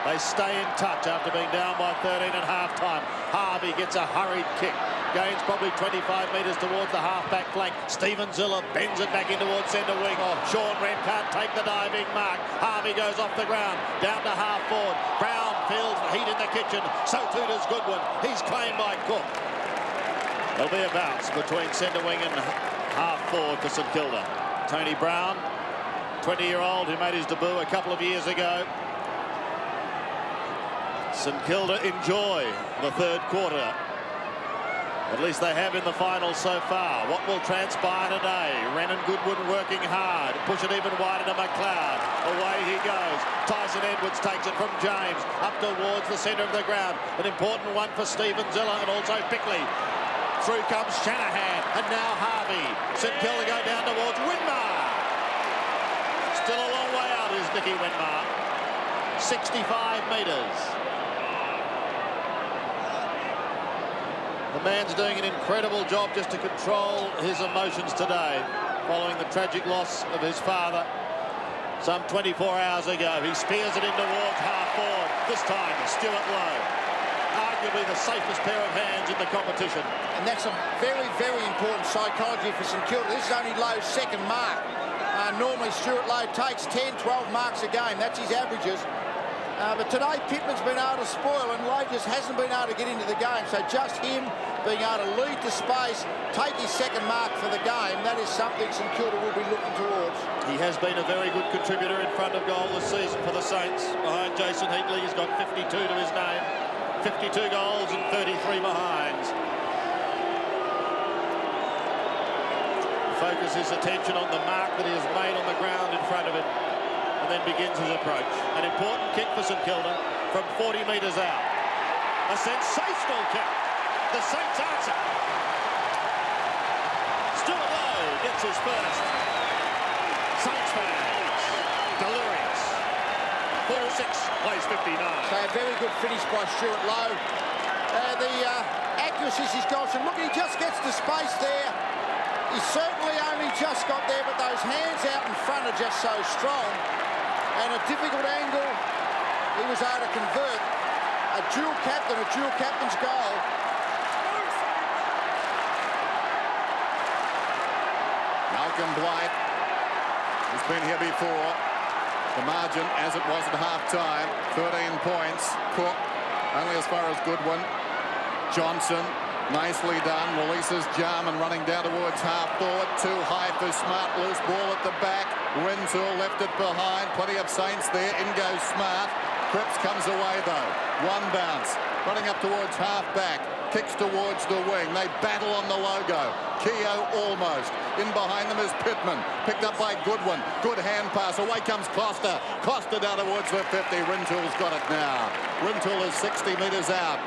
They stay in touch after being down by 13 at half-time. Harvey gets a hurried kick. Gains probably 25 metres towards the half-back flank. Stephen Zilla bends it back in towards centre wing. Sean Wren can't take the diving mark. Harvey goes off the ground. Down to half-forward. Brown feels the heat in the kitchen. So too does Goodwin. He's claimed by Cook. There'll be a bounce between centre wing and half-forward for St Kilda. Tony Brown, 20-year-old who made his debut a couple of years ago. St Kilda enjoy the third quarter. At least they have in the final so far. What will transpire today? Wren and Goodwin working hard. Push it even wider to McLeod. Away he goes. Tyson Edwards takes it from James. Up towards the centre of the ground. An important one for Stephen Zilla and also Bickley. Through comes Shanahan and now Harvey. St Kilda go down towards Winmar. Still a long way out is Nicky Winmar. 65 metres. The man's doing an incredible job just to control his emotions today following the tragic loss of his father some 24 hours ago. He spears it in towards half-forward. This time, Stuart Lowe. Arguably the safest pair of hands in the competition. And that's a very, very important psychology for St Kilda. This is only Lowe's second mark. Normally, Stuart Lowe takes 10, 12 marks a game. That's his averages. But today, Pittman's been able to spoil, and Lowe just hasn't been able to get into the game. So just him being able to lead to space, take his second mark for the game, that is something St Kilda will be looking towards. He has been a very good contributor in front of goal this season for the Saints. Behind Jason Heatley, he's got 52 to his name. 52 goals and 33 behinds. Focus his attention on the mark that he has made on the ground in front of him, and then begins his approach. An important kick for St Kilda from 40 metres out. A sensational kick. The Saints answer. Stuart Lowe gets his first. Saints fans, delirious. 4-6, plays 59. So a very good finish by Stuart Lowe. The accuracy he's got. So look, he just gets to space there. He certainly only just got there, but those hands out in front are just so strong. And a difficult angle, he was able to convert. A dual captain's goal. Malcolm Blight has been here before. The margin, as it was at half-time, 13 points. Cook, only as far as Goodwin. Johnson, nicely done. Releases Jarman running down towards half-forward. Too high for Smart. Loose ball at the back. Rintoul left it behind. Plenty of Saints there. In goes Smart. Cripps comes away, though. One bounce. Running up towards half-back. Kicks towards the wing. They battle on the logo. Keogh almost. In behind them is Pittman. Picked up by Goodwin. Good hand pass. Away comes Costa. Costa down towards the 50. Rintoul's got it now. Rintoul is 60 metres out.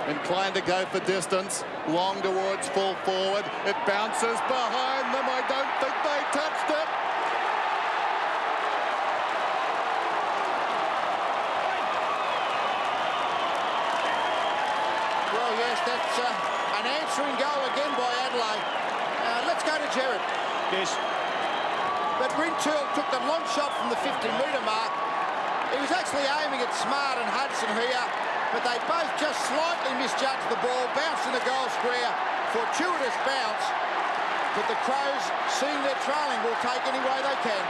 Inclined to go for distance. Long towards full forward. It bounces behind them. I don't think they touched it. Well, yes, that's an answering goal again by Adelaide. Let's go to Gerard. Yes. But Rintoul took the long shot from the 50-metre mark. He was actually aiming at Smart and Hudson here, but they both just slightly misjudged the ball, bounced in the goal square, fortuitous bounce. But the Crows, seeing their trailing, will take any way they can.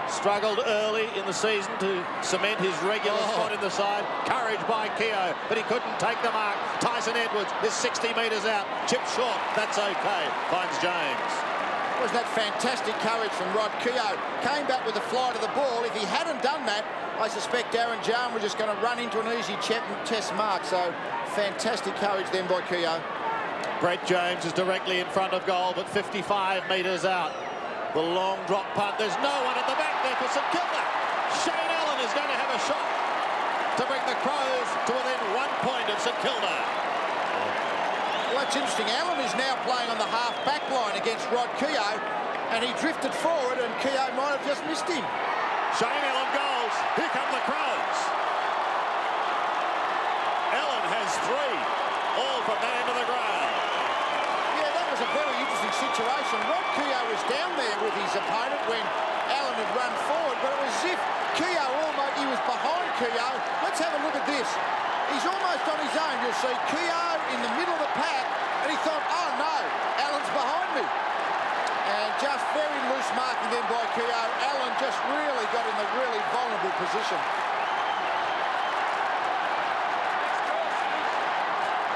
Struggled early in the season to cement his regular spot in the side. Courage by Keogh, but he couldn't take the mark. Tyson Edwards is 60 metres out. Chip short, that's okay. Finds James. Wasn't that fantastic courage from Rod Keogh? Came back with the fly to the ball. If he hadn't done that, I suspect Darren Jarman was just going to run into an easy test mark. So fantastic courage then by Keogh. Brett James is directly in front of goal, but 55 metres out. The long drop punt. There's no one at the back there for St Kilda. Shane Allen is going to have a shot to bring the Crows to within 1 point of St Kilda. Well, that's interesting. Allen is now playing on the half-back line against Rod Keogh, and he drifted forward, and Keogh might have just missed him. Shane Allen goes. Here come the Crows. Allen has 3, all from that end of the ground. Yeah, that was a very interesting situation. Rod Keogh was down there with his opponent when Allen had run forward, but it was as if Keogh almost, he was behind Keogh. Let's have a look at this. He's almost on his own. You'll see Keogh in the middle of the pack, and he thought, oh no, Allen's behind me. And just very loose marking then by Keogh. Allen just really got in the really vulnerable position.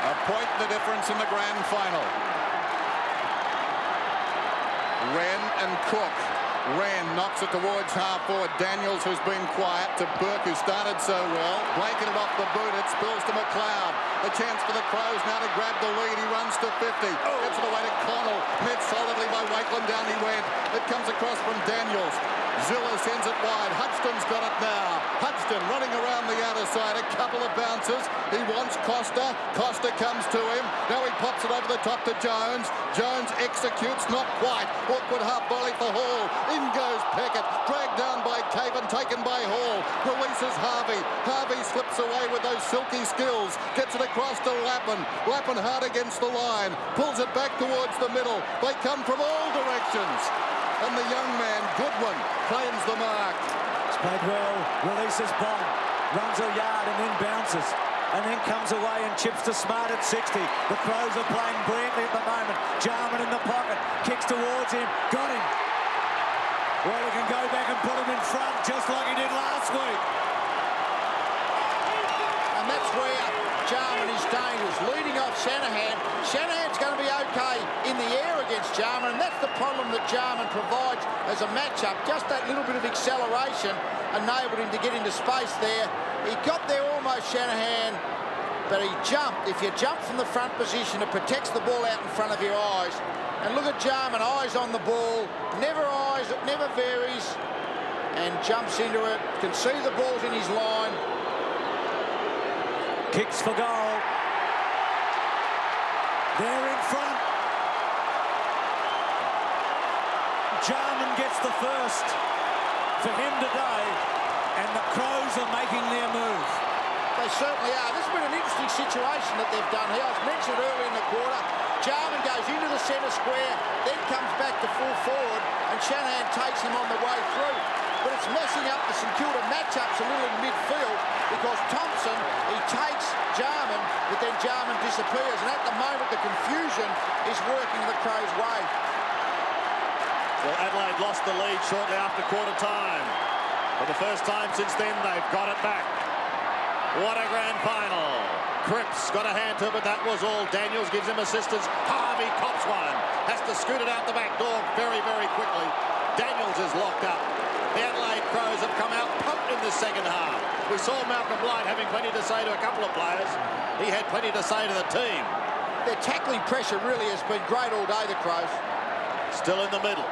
A point the difference in the grand final. Wren and Cook. Wren knocks it towards half forward. Daniels, who's been quiet, to Burke, who started so well. Blanketed off the boot. It spills to McLeod. A chance for the Crows now to grab the lead. He runs to 50. Gets it away to Connell. Met solidly by Wakeland. Down he went. It comes across from Daniels. Zilla sends it wide. Hudgston's got it now. Hudgston running around the outer side. A couple of bounces. He wants Costa. Costa comes to him. Now he pops it over the top to Jones. Jones executes, not quite. Awkward half volley for Hall. In goes Peckett. Dragged down by Caven. Taken by Hall. Releases Harvey. Harvey slips away with those silky skills. Gets it across to Lappin. Lappin hard against the line. Pulls it back towards the middle. They come from all directions. And the young man, Goodwin, claims the mark. It's played well, releases Bond, runs a yard and then bounces. And then comes away and chips to Smart at 60. The Crows are playing brilliantly at the moment. Jarman in the pocket, kicks towards him, got him. Well, he can go back and put him in front just like he did last week. And that's where Jarman is dangerous, leading off Shanahan. Shanahan's going to be okay in the air against Jarman, and that's the problem that Jarman provides as a matchup. Just that little bit of acceleration enabled him to get into space there. He got there almost, Shanahan, but he jumped. If you jump from the front position, it protects the ball out in front of your eyes. And look at Jarman, eyes on the ball, never eyes, it never varies, and jumps into it, can see the ball's in his line. Kicks for goal. They're in front. Jarman gets the first for him today, and the Crows are making their move. They certainly are. This has been an interesting situation that they've done here. I mentioned earlier in the quarter, Jarman goes into the centre square, then comes back to full forward, and Shanahan takes him on the way through. But it's messing up the St Kilda matchups a little in midfield, because Thompson, he takes Jarman, but then Jarman disappears. And at the moment, the confusion is working the Crows' way. Well, Adelaide lost the lead shortly after quarter time. For the first time since then, they've got it back. What a grand final. Cripps got a hand to it, but that was all. Daniels gives him assistance. Harvey cops one. Has to scoot it out the back door very, very quickly. Daniels is locked up. The Adelaide Crows have come out pumped in the second half. We saw Malcolm Blight having plenty to say to a couple of players. He had plenty to say to the team. Their tackling pressure really has been great all day, the Crows. Still in the middle.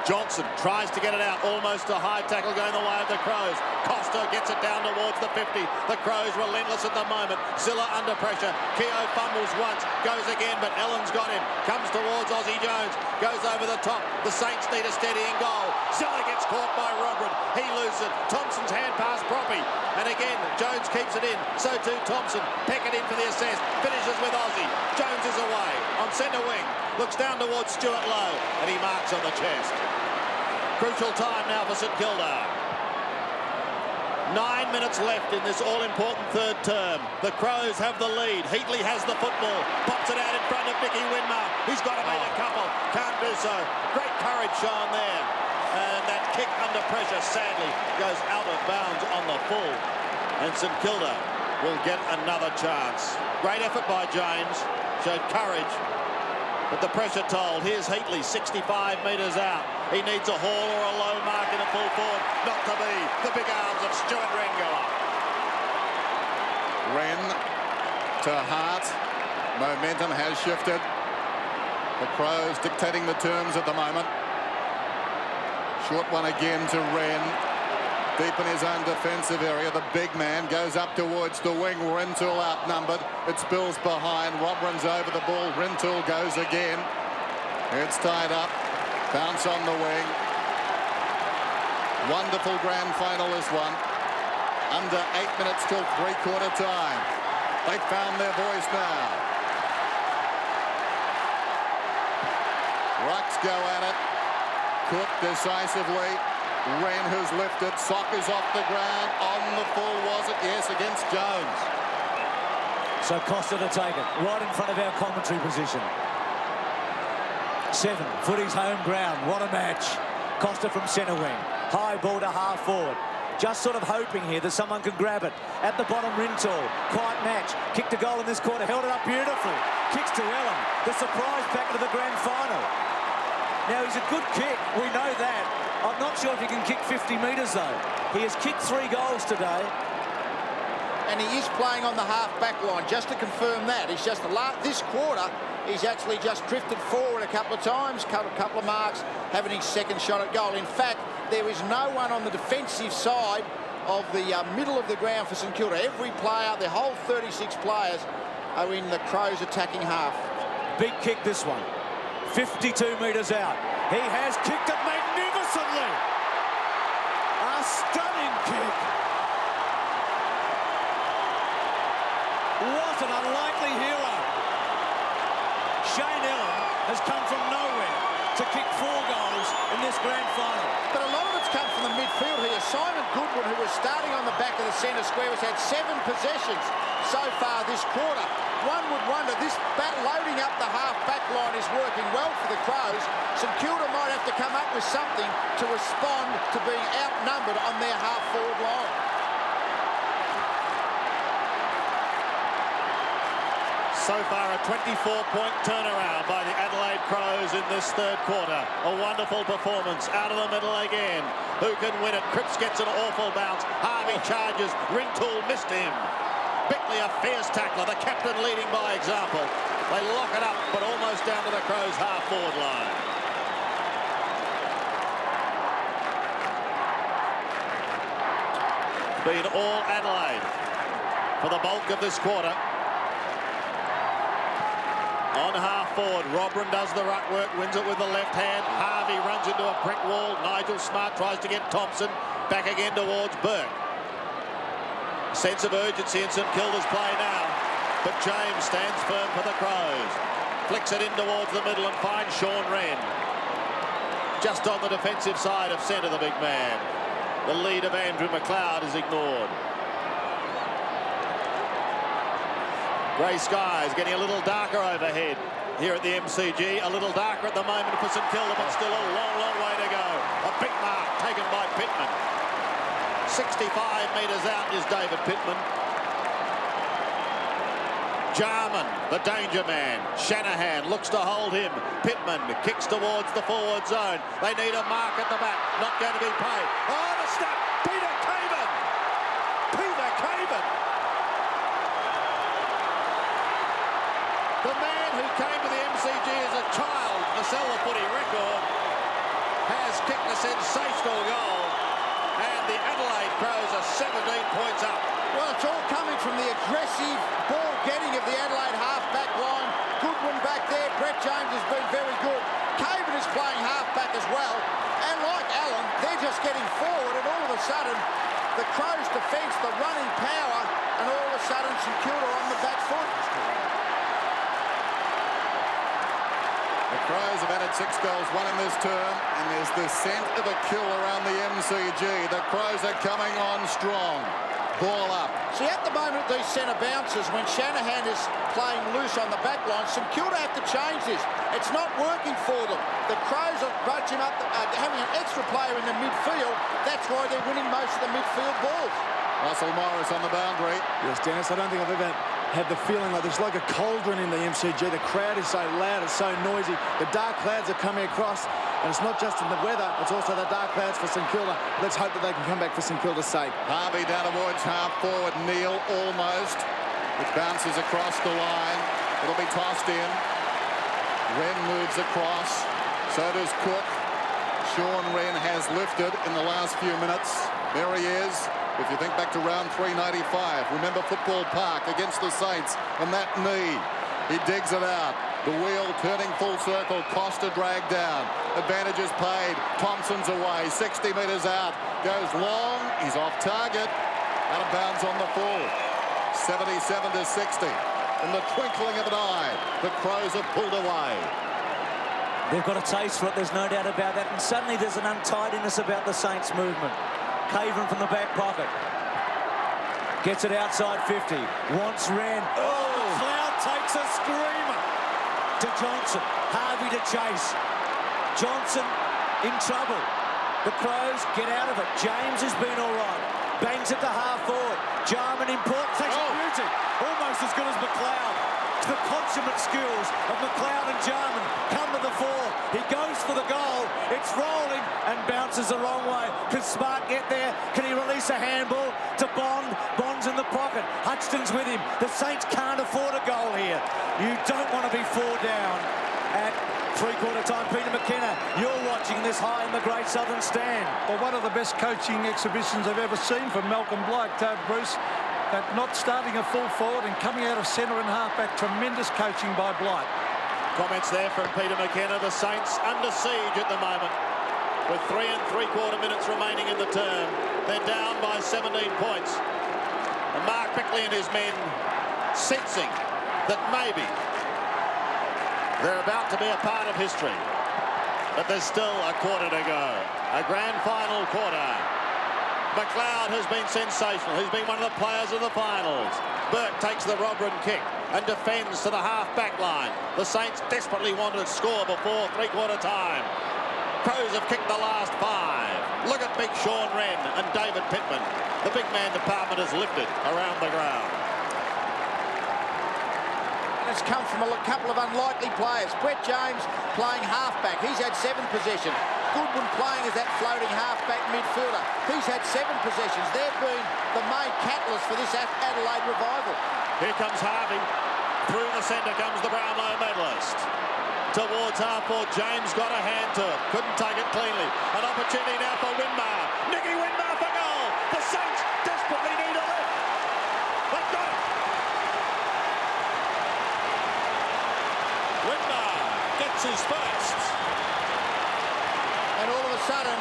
Johnson tries to get it out, almost a high tackle going the way of the Crows. Costa gets it down towards the 50. The Crows relentless at the moment. Zilla under pressure. Keogh fumbles once, goes again, but Ellen's got him. Comes towards Aussie Jones, goes over the top. The Saints need a steadying goal. Zilla gets caught by Robert. He loses it. Thompson's hand pass Proppy. And again, Jones keeps it in. So too Thompson. Peckett in for the assist. Finishes with Aussie. Jones is away on centre wing. Looks down towards Stuart Lowe, and he marks on the chest. Crucial time now for St Kilda. 9 minutes left in this all-important third term. The Crows have the lead. Heatley has the football. Pops it out in front of Nicky Winmar. He's got to make a couple. Can't do so. Great courage shown there. And that kick under pressure, sadly, goes out of bounds on the full. And St Kilda will get another chance. Great effort by James. Showed courage. But the pressure told. Here's Heatley, 65 metres out. He needs a haul or a low mark in a full forward. Not to be. The big arms of Stuart Wren go up. Wren to Hart. Momentum has shifted. The Crows dictating the terms at the moment. Short one again to Wren. Deep in his own defensive area. The big man goes up towards the wing. Rintoul outnumbered. It spills behind. Rob runs over the ball. Rintoul goes again. It's tied up. Bounce on the wing. Wonderful grand final, this one. Under 8 minutes till three-quarter time. They found their voice now. Rucks go at it. Cook decisively. Wren who's lifted. Sock is off the ground. On the full, was it? Yes, against Jones. So Costa to take it. Right in front of our commentary position. 7, footy's home ground. What a match. Costa from centre wing. High ball to half forward. Just sort of hoping here that someone can grab it. At the bottom, Rintoul. Quiet match. Kicked a goal in this quarter. Held it up beautifully. Kicks to Ellen. The surprise back into the grand final. Now, he's a good kick. We know that. I'm not sure if he can kick 50 metres, though. He has kicked 3 goals today. And he is playing on the half-back line, just to confirm that. He's just, this quarter, he's actually just drifted forward a couple of times, cut a couple of marks, having his second shot at goal. In fact, there is no one on the defensive side of the middle of the ground for St Kilda. Every player, the whole 36 players, are in the Crows attacking half. Big kick, this one. 52 metres out. He has kicked it magnificently. A stunning kick. What an unlikely hero. Shane Ellen has come from nowhere to kick 4 goals in this grand final. But a lot of it's come from the midfield here. Simon Goodwin, who was starting on the back of the centre square, has had 7 possessions so far this quarter. One would wonder, this loading up the half-back line is working well for the Crows. St Kilda might have to come up with something to respond to being outnumbered on their half-forward line. So far, a 24-point turnaround by the Adelaide Crows in this third quarter. A wonderful performance. Out of the middle again. Who can win it? Cripps gets an awful bounce. Harvey charges. Rintoul missed him. Bickley, a fierce tackler. The captain leading by example. They lock it up, but almost down to the Crows' half-forward line. Been all Adelaide for the bulk of this quarter. On half-forward, Robran does the ruck work, wins it with the left hand. Harvey runs into a brick wall. Nigel Smart tries to get Thompson. Back again towards Burke. Sense of urgency in St Kilda's play now. But James stands firm for the Crows. Flicks it in towards the middle and finds Sean Wren. Just on the defensive side of centre, the big man. The lead of Andrew McLeod is ignored. Grey skies getting a little darker overhead here at the MCG. A little darker at the moment for St Kilda, but still a long, long way to go. A big mark taken by Pittman. 65 metres out is David Pittman. Jarman, the danger man. Shanahan looks to hold him. Pittman kicks towards the forward zone. They need a mark at the back. Not going to be paid. Oh, the snap. Peter Caven. Peter Caven. The man who came to the MCG as a child to sell the footy record has kicked a sensational goal. And the Adelaide Crows are 17 points up. Well, it's all coming from the aggressive ball getting of the Adelaide half-back line. Goodwin back there. Brett James has been very good. Caven is playing half-back as well. And like Allen, they're just getting forward, and all of a sudden, the Crows' defence, the running power, and all of a sudden, St Kilda on the back foot. The Crows have added 6 goals, 1 in this term, and there's the scent of a kill around the MCG. The Crows are coming on strong. Ball up. See, at the moment, these centre bounces, when Shanahan is playing loose on the back line, St Kilda have to change this. It's not working for them. The Crows are bunching up, having an extra player in the midfield. That's why they're winning most of the midfield balls. Russell Morris on the boundary. Yes, Dennis, I don't think I've ever had the feeling like there's like a cauldron in the MCG. The crowd is so loud, it's so noisy. The dark clouds are coming across, and it's not just in the weather, it's also the dark clouds for St Kilda. Let's hope that they can come back for St Kilda's sake. Harvey down towards half forward. Neil almost. It bounces across the line. It'll be tossed in. Wren moves across. So does Cook. Sean Wren has lifted in the last few minutes. There he is. If you think back to round 395, remember Football Park against the Saints and that knee. He digs it out. The wheel turning full circle. Costa dragged down. Advantage is paid. Thompson's away. 60 metres out. Goes long. He's off target. Out of bounds on the full. 77-60. In the twinkling of an eye, the Crows have pulled away. They've got a taste for it, there's no doubt about that. And suddenly there's an untidiness about the Saints' movement. Caven from the back pocket. Gets it outside 50. Wants Wren. Oh, McLeod takes a screamer to Johnson. Harvey to chase. Johnson in trouble. The Crows get out of it. James has been all right. Bangs it to half forward. Jarman important. Takes a beauty. Almost as good as McLeod. The consummate skills of McLeod and Jarman come to the fore. He goes for the goal. It's rolling and bounces the wrong way. Can Smart get there? Can he release a handball to Bond? Bond's in the pocket. Hutchton's with him. The Saints can't afford a goal here. You don't want to be 4 down at three-quarter time. Peter McKenna, you're watching this high in the Great Southern Stand. Well, one of the best coaching exhibitions I've ever seen from Malcolm Blight, Bruce. That not starting a full forward and coming out of centre and half-back. Tremendous coaching by Blight. Comments there from Peter McKenna. The Saints under siege at the moment. With 3 3/4 minutes remaining in the term. They're down by 17 points. And Mark Bickley and his men sensing that maybe they're about to be a part of history. But there's still a quarter to go. A grand final quarter. McLeod has been sensational. He's been one of the players of the finals. Burke takes the Robrin kick and defends to the half-back line. The Saints desperately wanted to score before three-quarter time. Crows have kicked the last 5. Look at big Sean Wren and David Pittman. The big man department is lifted around the ground. It's come from a couple of unlikely players. Brett James playing half-back. He's had 7 possessions. Goodwin playing as that floating half-back midfielder. He's had 7 possessions. They've been the main catalyst for this Adelaide revival. Here comes Harvey. Through the centre comes the Brownlow medalist. Towards half-forward, James got a hand to it. Couldn't take it cleanly. An opportunity now for Winmar. Nicky Winmar for goal. The Saints desperately need a lift. They've got it. Winmar gets his first. And all of a sudden,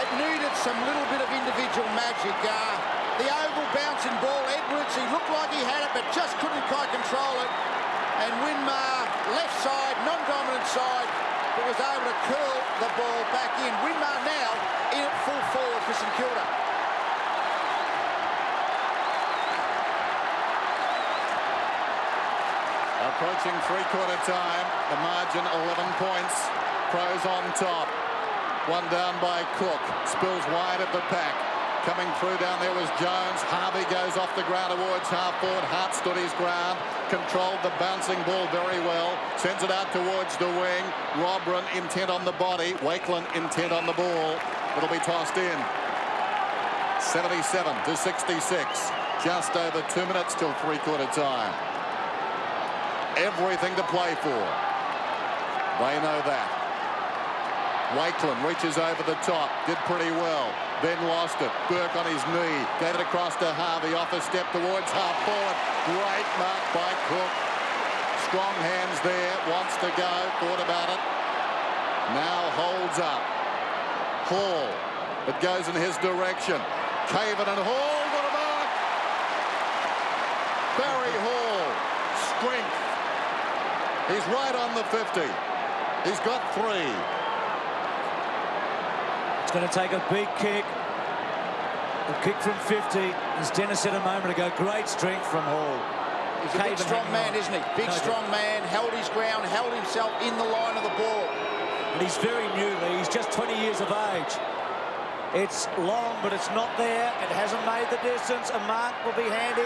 it needed some little bit of individual magic. The oval bouncing ball, Edwards, he looked like he had it, but just couldn't quite control it. And Winmar, left side, non-dominant side, but was able to curl the ball back in. Winmar now in at full forward for St Kilda. Approaching three-quarter time. The margin 11 points. Crows on top. One down by Cook. Spills wide of the pack. Coming through down there was Jones. Harvey goes off the ground towards half forward. Hart stood his ground, controlled the bouncing ball very well, sends it out towards the wing. Robran intent on the body. Wakeland intent on the ball. It'll be tossed in. 77 to 66. Just over 2 minutes till three-quarter time. Everything to play for. They know that. Wakeland reaches over the top, did pretty well, then lost it. Burke on his knee, gave it across to Harvey, off a step towards half forward. Great mark by Cook. Strong hands there, wants to go, thought about it. Now holds up. Hall, it goes in his direction. Caven and Hall got a mark. Barry Hall, strength. He's right on the 50. He's got 3. It's going to take a big kick. A kick from 50. As Dennis said a moment ago, great strength from Hall. He's a big, strong man, isn't he? Big, strong man, held his ground, held himself in the line of the ball. And he's very new, he's just 20 years of age. It's long, but it's not there. It hasn't made the distance. A mark will be handy.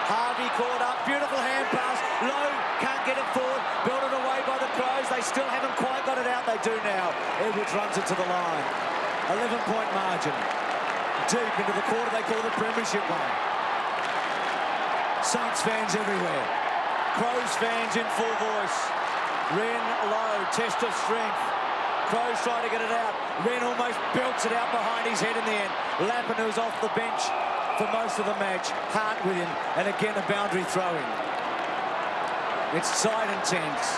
Harvey caught up. Beautiful hand pass. Low, can't get it forward. Belted away by the Crows. They still haven't quite got it out. They do now. Edwards runs it to the line. 11-point margin. Deep into the quarter they call the premiership one. Saints fans everywhere. Crows fans in full voice. Wren low, test of strength. Crows trying to get it out. Wren almost belts it out behind his head in the end. Lappin, who's off the bench for most of the match. Hart with him, and again a boundary throw-in. It's side and tense.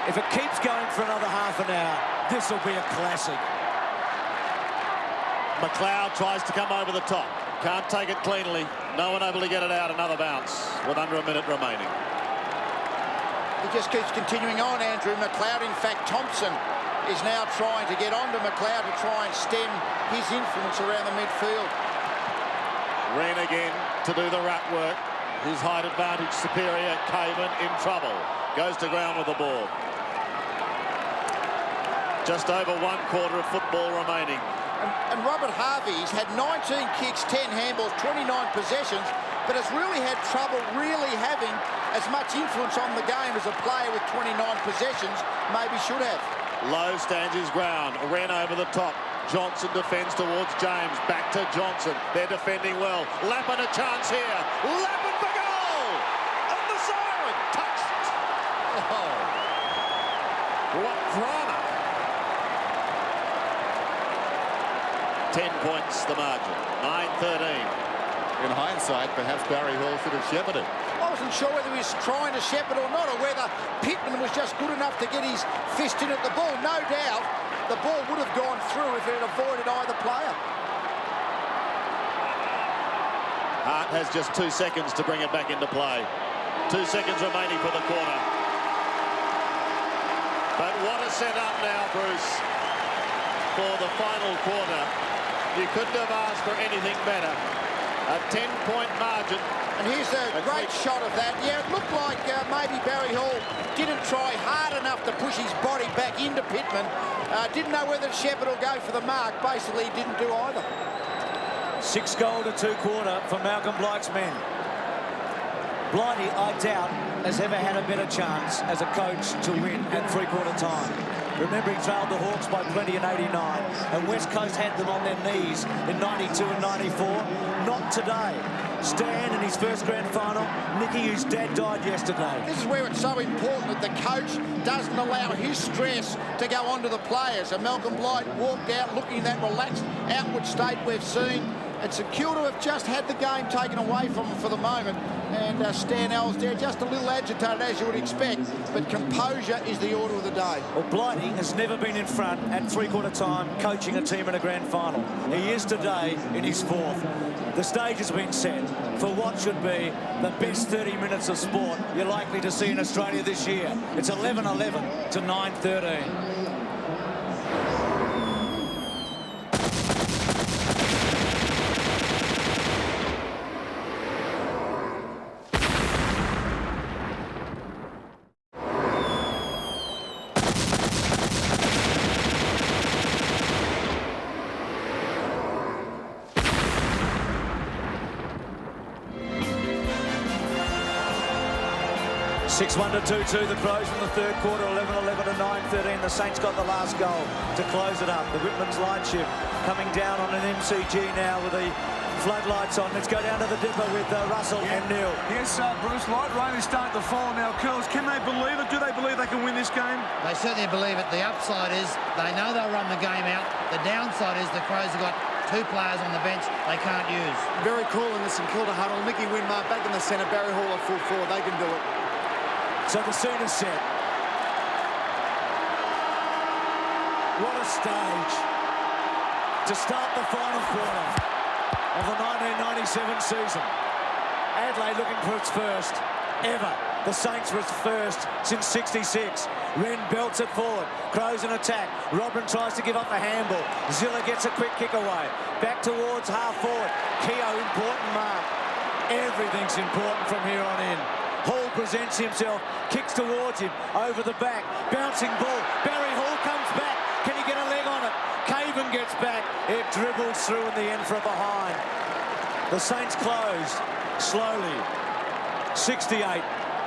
If it keeps going for another half an hour, this will be a classic. McLeod tries to come over the top. Can't take it cleanly. No one able to get it out. Another bounce with under a minute remaining. He just keeps continuing on, Andrew. McLeod, in fact, Thompson is now trying to get onto McLeod to try and stem his influence around the midfield. Wren again to do the rat work. His height advantage superior. Caven in trouble. Goes to ground with the ball. Just over 1/4 of football remaining. And Robert Harvey's had 19 kicks, 10 handballs, 29 possessions, but has really had trouble really having as much influence on the game as a player with 29 possessions maybe should have. Low stands his ground. Wren over the top. Johnson defends towards James. Back to Johnson. They're defending well. Lappin a chance here. Lappin for goal! And the siren touched. Oh. What drama. 10 points the margin. 9-13. In hindsight, perhaps Barry Hall should have shepherded. I wasn't sure whether he was trying to shepherd or not, or whether Pittman was just good enough to get his fist in at the ball. No doubt the ball would have gone through if it had avoided either player. Hart has just 2 seconds to bring it back into play. 2 seconds remaining for the quarter. But what a setup now, Bruce, for the final quarter. You couldn't have asked for anything better. A 10-point margin. And here's a great shot of that. Yeah, it looked like maybe Barry Hall didn't try hard enough to push his body back into Pittman. Didn't know whether Shepherd will go for the mark. Basically, didn't do either. 6 goal to 2/4 for Malcolm Blight's men. Blighty, I doubt, has ever had a better chance as a coach to win at three-quarter time. Remember, he trailed the Hawks by plenty in '89, and West Coast had them on their knees in '92 and '94. Not today. Stan in his first grand final. Nicky, whose dad died yesterday. This is where it's so important that the coach doesn't allow his stress to go onto the players. And Malcolm Blight walked out looking at that relaxed outward state we've seen. And St Kilda have just had the game taken away from them for the moment. And Stan Elsdale just a little agitated, as you would expect. But composure is the order of the day. Well, Blighty has never been in front at three-quarter time coaching a team in a grand final. He is today in his 4th. The stage has been set for what should be the best 30 minutes of sport you're likely to see in Australia this year. It's 11-11 to 9-13. 6-1 to 2-2. The Crows in the third quarter, 11-11 to 9-13. The Saints got the last goal to close it up. The Whitman's Lightship coming down on an MCG now with the floodlights on. Let's go down to the dipper with Russell and Neil. Yes, Bruce, light rain is starting to fall now. Curls, can they believe it? Do they believe they can win this game? They certainly believe it. The upside is they know they'll run the game out. The downside is the Crows have got 2 players on the bench they can't use. Very cool in the St.Kilda huddle. Mickey Winmar back in the centre. Barry Hall at full forward. They can do it. So the scene is set. What a stage to start the final quarter of the 1997 season. Adelaide looking for its first ever. The Saints were its first since '66. Wren belts it forward. Crows in attack. Robin tries to give up a handball. Zilla gets a quick kick away. Back towards half forward. Keogh, important mark. Everything's important from here on in. Hall presents himself, kicks towards him, over the back, bouncing ball. Barry Hall comes back. Can he get a leg on it? Caven gets back. It dribbles through in the end from behind. The Saints close slowly, 68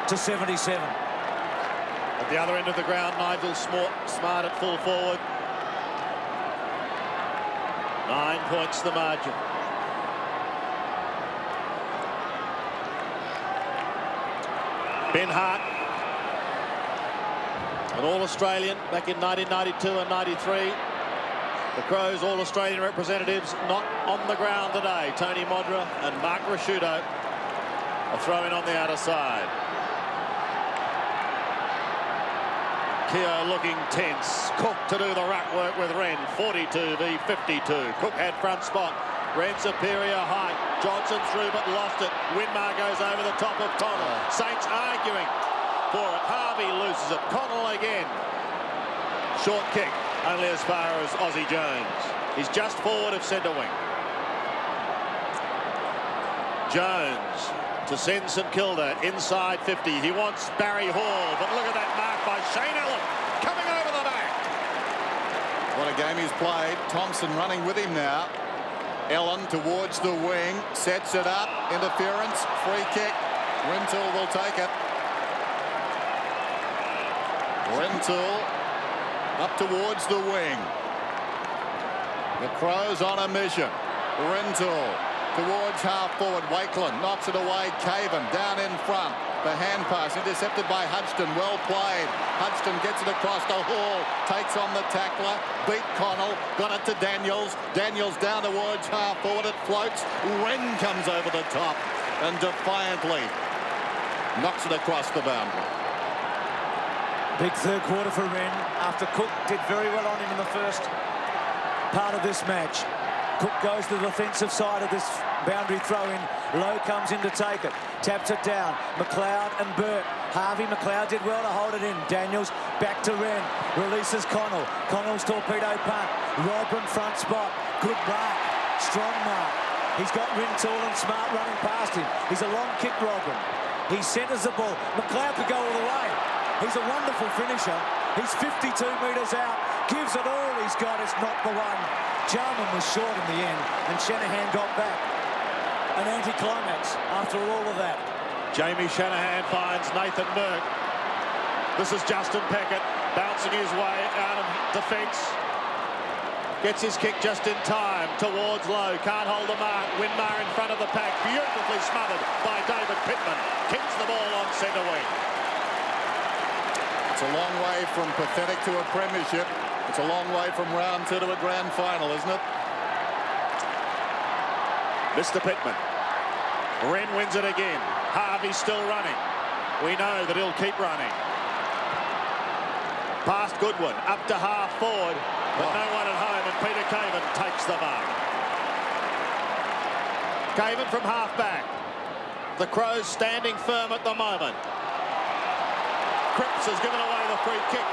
to 77. At the other end of the ground, Nigel Smart at full forward. 9 points the margin. Ben Hart, an All-Australian back in 1992 and 93. The Crows All-Australian representatives not on the ground today. Tony Modra and Mark Rasciuto are throwing on the outer side. Keogh looking tense. Cook to do the ruck work with Wren. 42 v 52. Cook had front spot. Wren superior height. Johnson through but lost it. Winmar goes over the top of Connell. Saints arguing for it. Harvey loses it. Connell again. Short kick. Only as far as Aussie Jones. He's just forward of centre wing. Jones to send St Kilda inside 50. He wants Barry Hall, but look at that mark by Shane Allen coming over the back. What a game he's played. Thompson running with him now. Allen towards the wing, sets it up, interference, free kick. Rintoul will take it. Rintoul up towards the wing. The Crows on a mission. Rintoul towards half forward. Wakeland knocks it away. Caven down in front. The hand pass intercepted by Hudson. Well played. Hudson gets it across to Hall. Takes on the tackler. Beat Connell. Got it to Daniels. Daniels down towards half forward. It floats. Wren comes over the top and defiantly knocks it across the boundary. Big third quarter for Wren after Cook did very well on him in the first part of this match. Cook goes to the defensive side of this boundary throw-in. Lowe comes in to take it. Taps it down. McLeod and Burt. Harvey McLeod did well to hold it in. Daniels back to Wren. Releases Connell. Connell's torpedo punt. Robin front spot. Good mark. Strong mark. He's got Rintoul and Smart running past him. He's a long kick, Robin. He centres the ball. McLeod could go all the way. He's a wonderful finisher. He's 52 metres out. Gives it all he's got. It's not the one. Jarman was short in the end, and Shanahan got back. An anticlimax after all of that. Jamie Shanahan finds Nathan Burke. This is Justin Peckett bouncing his way out of defence. Gets his kick just in time towards Lowe. Can't hold the mark. Winmar in front of the pack. Beautifully smothered by David Pittman. Kicks the ball on centre wing. It's a long way from pathetic to a premiership. It's a long way from round 2 to a grand final, isn't it? Mr. Pittman. Wren wins it again. Harvey's still running. We know that he'll keep running. Past Goodwin, up to half forward, but no one at home, and Peter Caven takes the mark. Caven from half back. The Crows standing firm at the moment. Cripps has given away the free kick.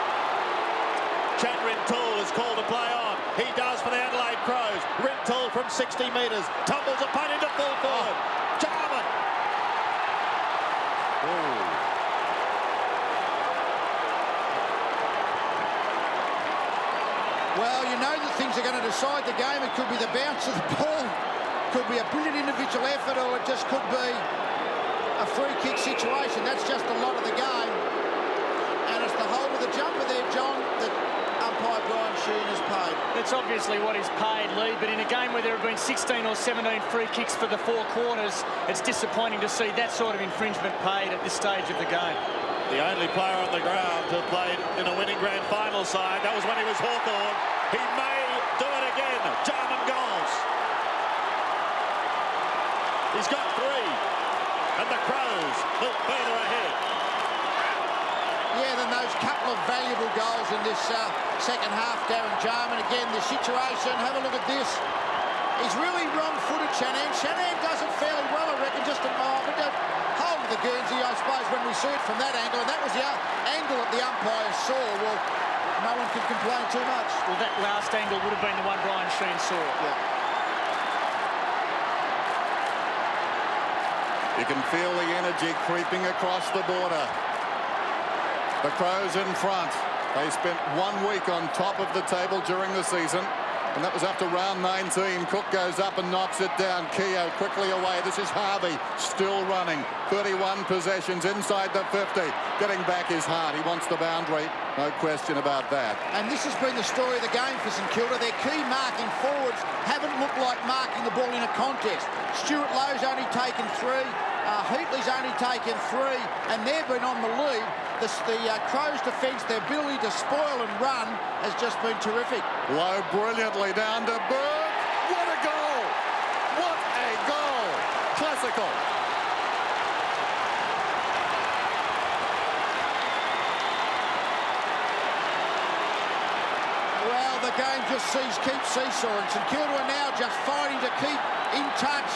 Chad Rintoul is called to play on. He does for the Adelaide Crows. Rintoul from 60 metres. Tumbles a punt into full forward. Jarman. Well, you know that things are going to decide the game. It could be the bounce of the ball. Could be a brilliant individual effort, or it just could be a free kick situation. That's just a lot of the game. that's obviously what he's paid, Lee, but in a game where there have been 16 or 17 free kicks for the 4 quarters, it's disappointing to see that sort of infringement paid at this stage of the game. The only player on the ground to have played in a winning grand final side, that was when he was Hawthorn. He may do it again. Jarman goals. He's got 3, and the Crows look further ahead. Yeah, then those couple of valuable goals in this second half, Darren Jarman. Again, the situation, have a look at this. He's really wrong-footed, Shanahan. Shanahan does it fairly well, I reckon, just a moment. Hold the Guernsey, I suppose, when we see it from that angle. And that was the angle that the umpire saw. Well, no one can complain too much. Well, that last angle would have been the one Brian Sheen saw. Yeah. You can feel the energy creeping across the border. The Crows in front. They spent 1 week on top of the table during the season, and that was after round 19. Cook goes up and knocks it down. Keogh quickly away. This is Harvey still running. 31 possessions inside the 50. Getting back is hard. He wants the boundary. No question about that. And this has been the story of the game for St Kilda. Their key marking forwards haven't looked like marking the ball in a contest. Stuart Lowe's only taken 3. Heatley's only taken 3, and they've been on the lead. The Crows' defence, their ability to spoil and run has just been terrific. Lowe brilliantly down to Burke. What a goal! What a goal! Classical. Well, the game just keeps seesawing. St Kilda are now just fighting to keep in touch.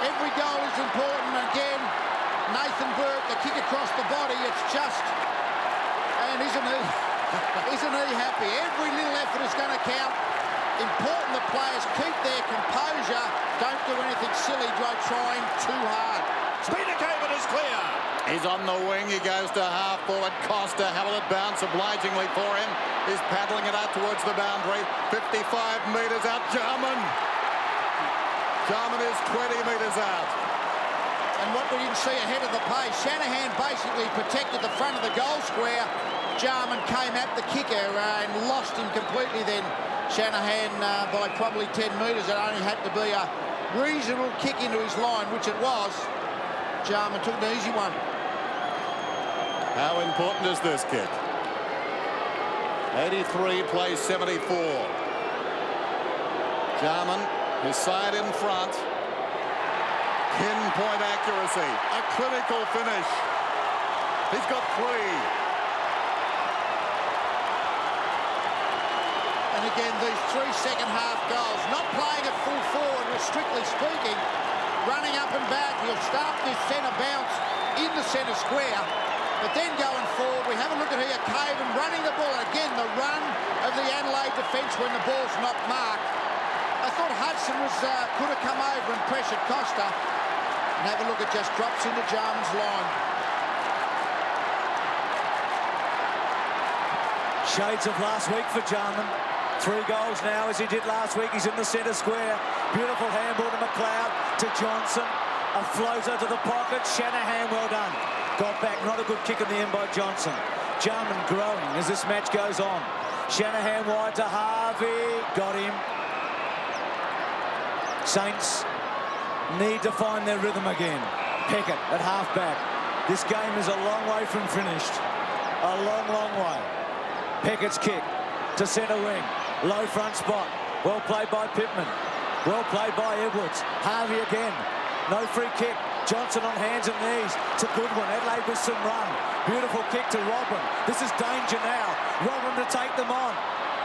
Every goal is important. Again, Nathan Burke, the kick across the body, it's just... And isn't he happy? Every little effort is going to count. Important the players keep their composure. Don't do anything silly by trying too hard. Speeder Cable is clear. He's on the wing. He goes to half forward. Costa, how will it bounce obligingly for him? He's paddling it out towards the boundary. 55 metres out. Jarman is 20 metres out. And what we didn't see ahead of the pace, Shanahan basically protected the front of the goal square. Jarman came at the kicker and lost him completely then. Shanahan by probably 10 metres. It only had to be a reasonable kick into his line, which it was. Jarman took an easy one. How important is this kick? 83 plays 74. Jarman, his side in front. Pinpoint accuracy. A clinical finish. He's got 3. And again, these 3 second-half goals, not playing at full forward, strictly speaking, running up and back. He'll start this centre bounce in the centre square, but then going forward, we have a look at here, Caven running the ball. Again, the run of the Adelaide defence when the ball's not marked. I thought Hudson could have come over and pressured Costa. And have a look, it just drops into Jarman's line. Shades of last week for Jarman. 3 goals now as he did last week. He's in the centre square. Beautiful handball to McLeod, to Johnson. A floater to the pocket. Shanahan, well done. Got back, not a good kick in the end by Johnson. Jarman growing as this match goes on. Shanahan wide to Harvey. Got him. Saints need to find their rhythm again. Peckett at half-back. This game is a long way from finished. A long, long way. Peckett's kick to centre wing. Low front spot. Well played by Pittman. Well played by Edwards. Harvey again. No free kick. Johnson on hands and knees. It's a good one. Adelaide with some run. Beautiful kick to Robin. This is danger now. Robin to take them on.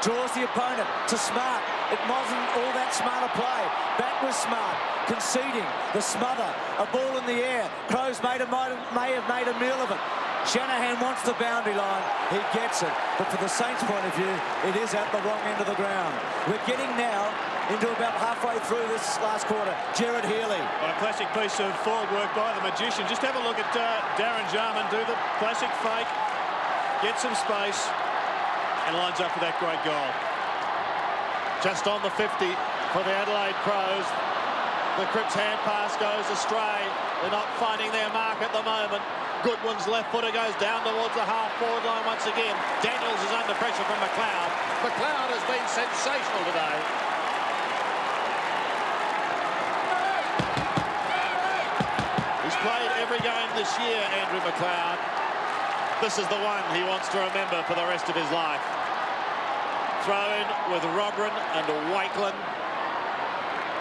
Draws the opponent to Smart. It wasn't all that smart a play. Back was Smart. Conceding. The smother. A ball in the air. Crows may have made a meal of it. Shanahan wants the boundary line. He gets it. But for the Saints' point of view, it is at the wrong end of the ground. We're getting now into about halfway through this last quarter. Jared Healy. A classic piece of forward work by the magician. Just have a look at Darren Jarman do the classic fake, get some space, and lines up for that great goal. Just on the 50 for the Adelaide Crows. The Cripps hand pass goes astray. They're not finding their mark at the moment. Goodwin's left footer goes down towards the half-forward line once again. Daniels is under pressure from McLeod. McLeod has been sensational today. He's played every game this year, Andrew McLeod. This is the one he wants to remember for the rest of his life. Throw in with Robren and Wakelin.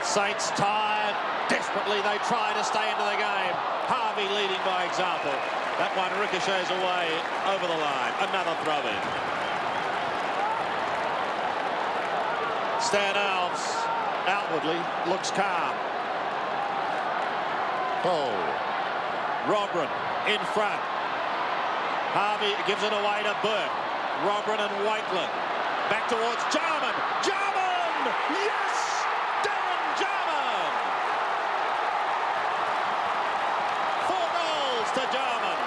Saints tired. Desperately they try to stay into the game. Harvey leading by example. That one ricochets away over the line. Another throw in. Stan Alves outwardly looks calm. Oh. Robren in front. Harvey gives it away to Burke. Robren and Wakelin. Back towards Jarman. Jarman! Yes! Darren Jarman! 4 goals to Jarman.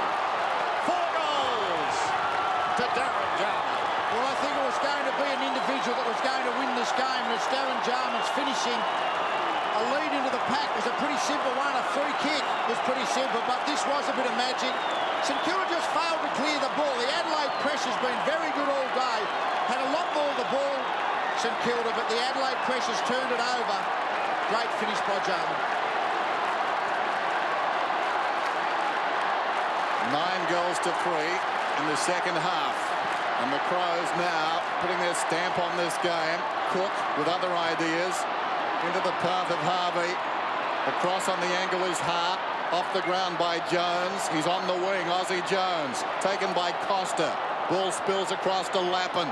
4 goals to Darren Jarman. Well, I think it was going to be an individual that was going to win this game, and it's Darren Jarman's finishing. A lead into the pack was a pretty simple one. A free kick was pretty simple, but this was a bit of magic. St Kilda just failed to clear the ball. The Adelaide pressure's been very good all day. Had a lot more of the ball, St Kilda, but the Adelaide pressure's turned it over. Great finish by Jarman. 9 goals to 3 in the second half. And the Crows now putting their stamp on this game. Cook with other ideas. Into the path of Harvey. The cross on the angle is Hart. Off the ground by Jones. He's on the wing. Aussie Jones. Taken by Costa. Ball spills across to Lappin.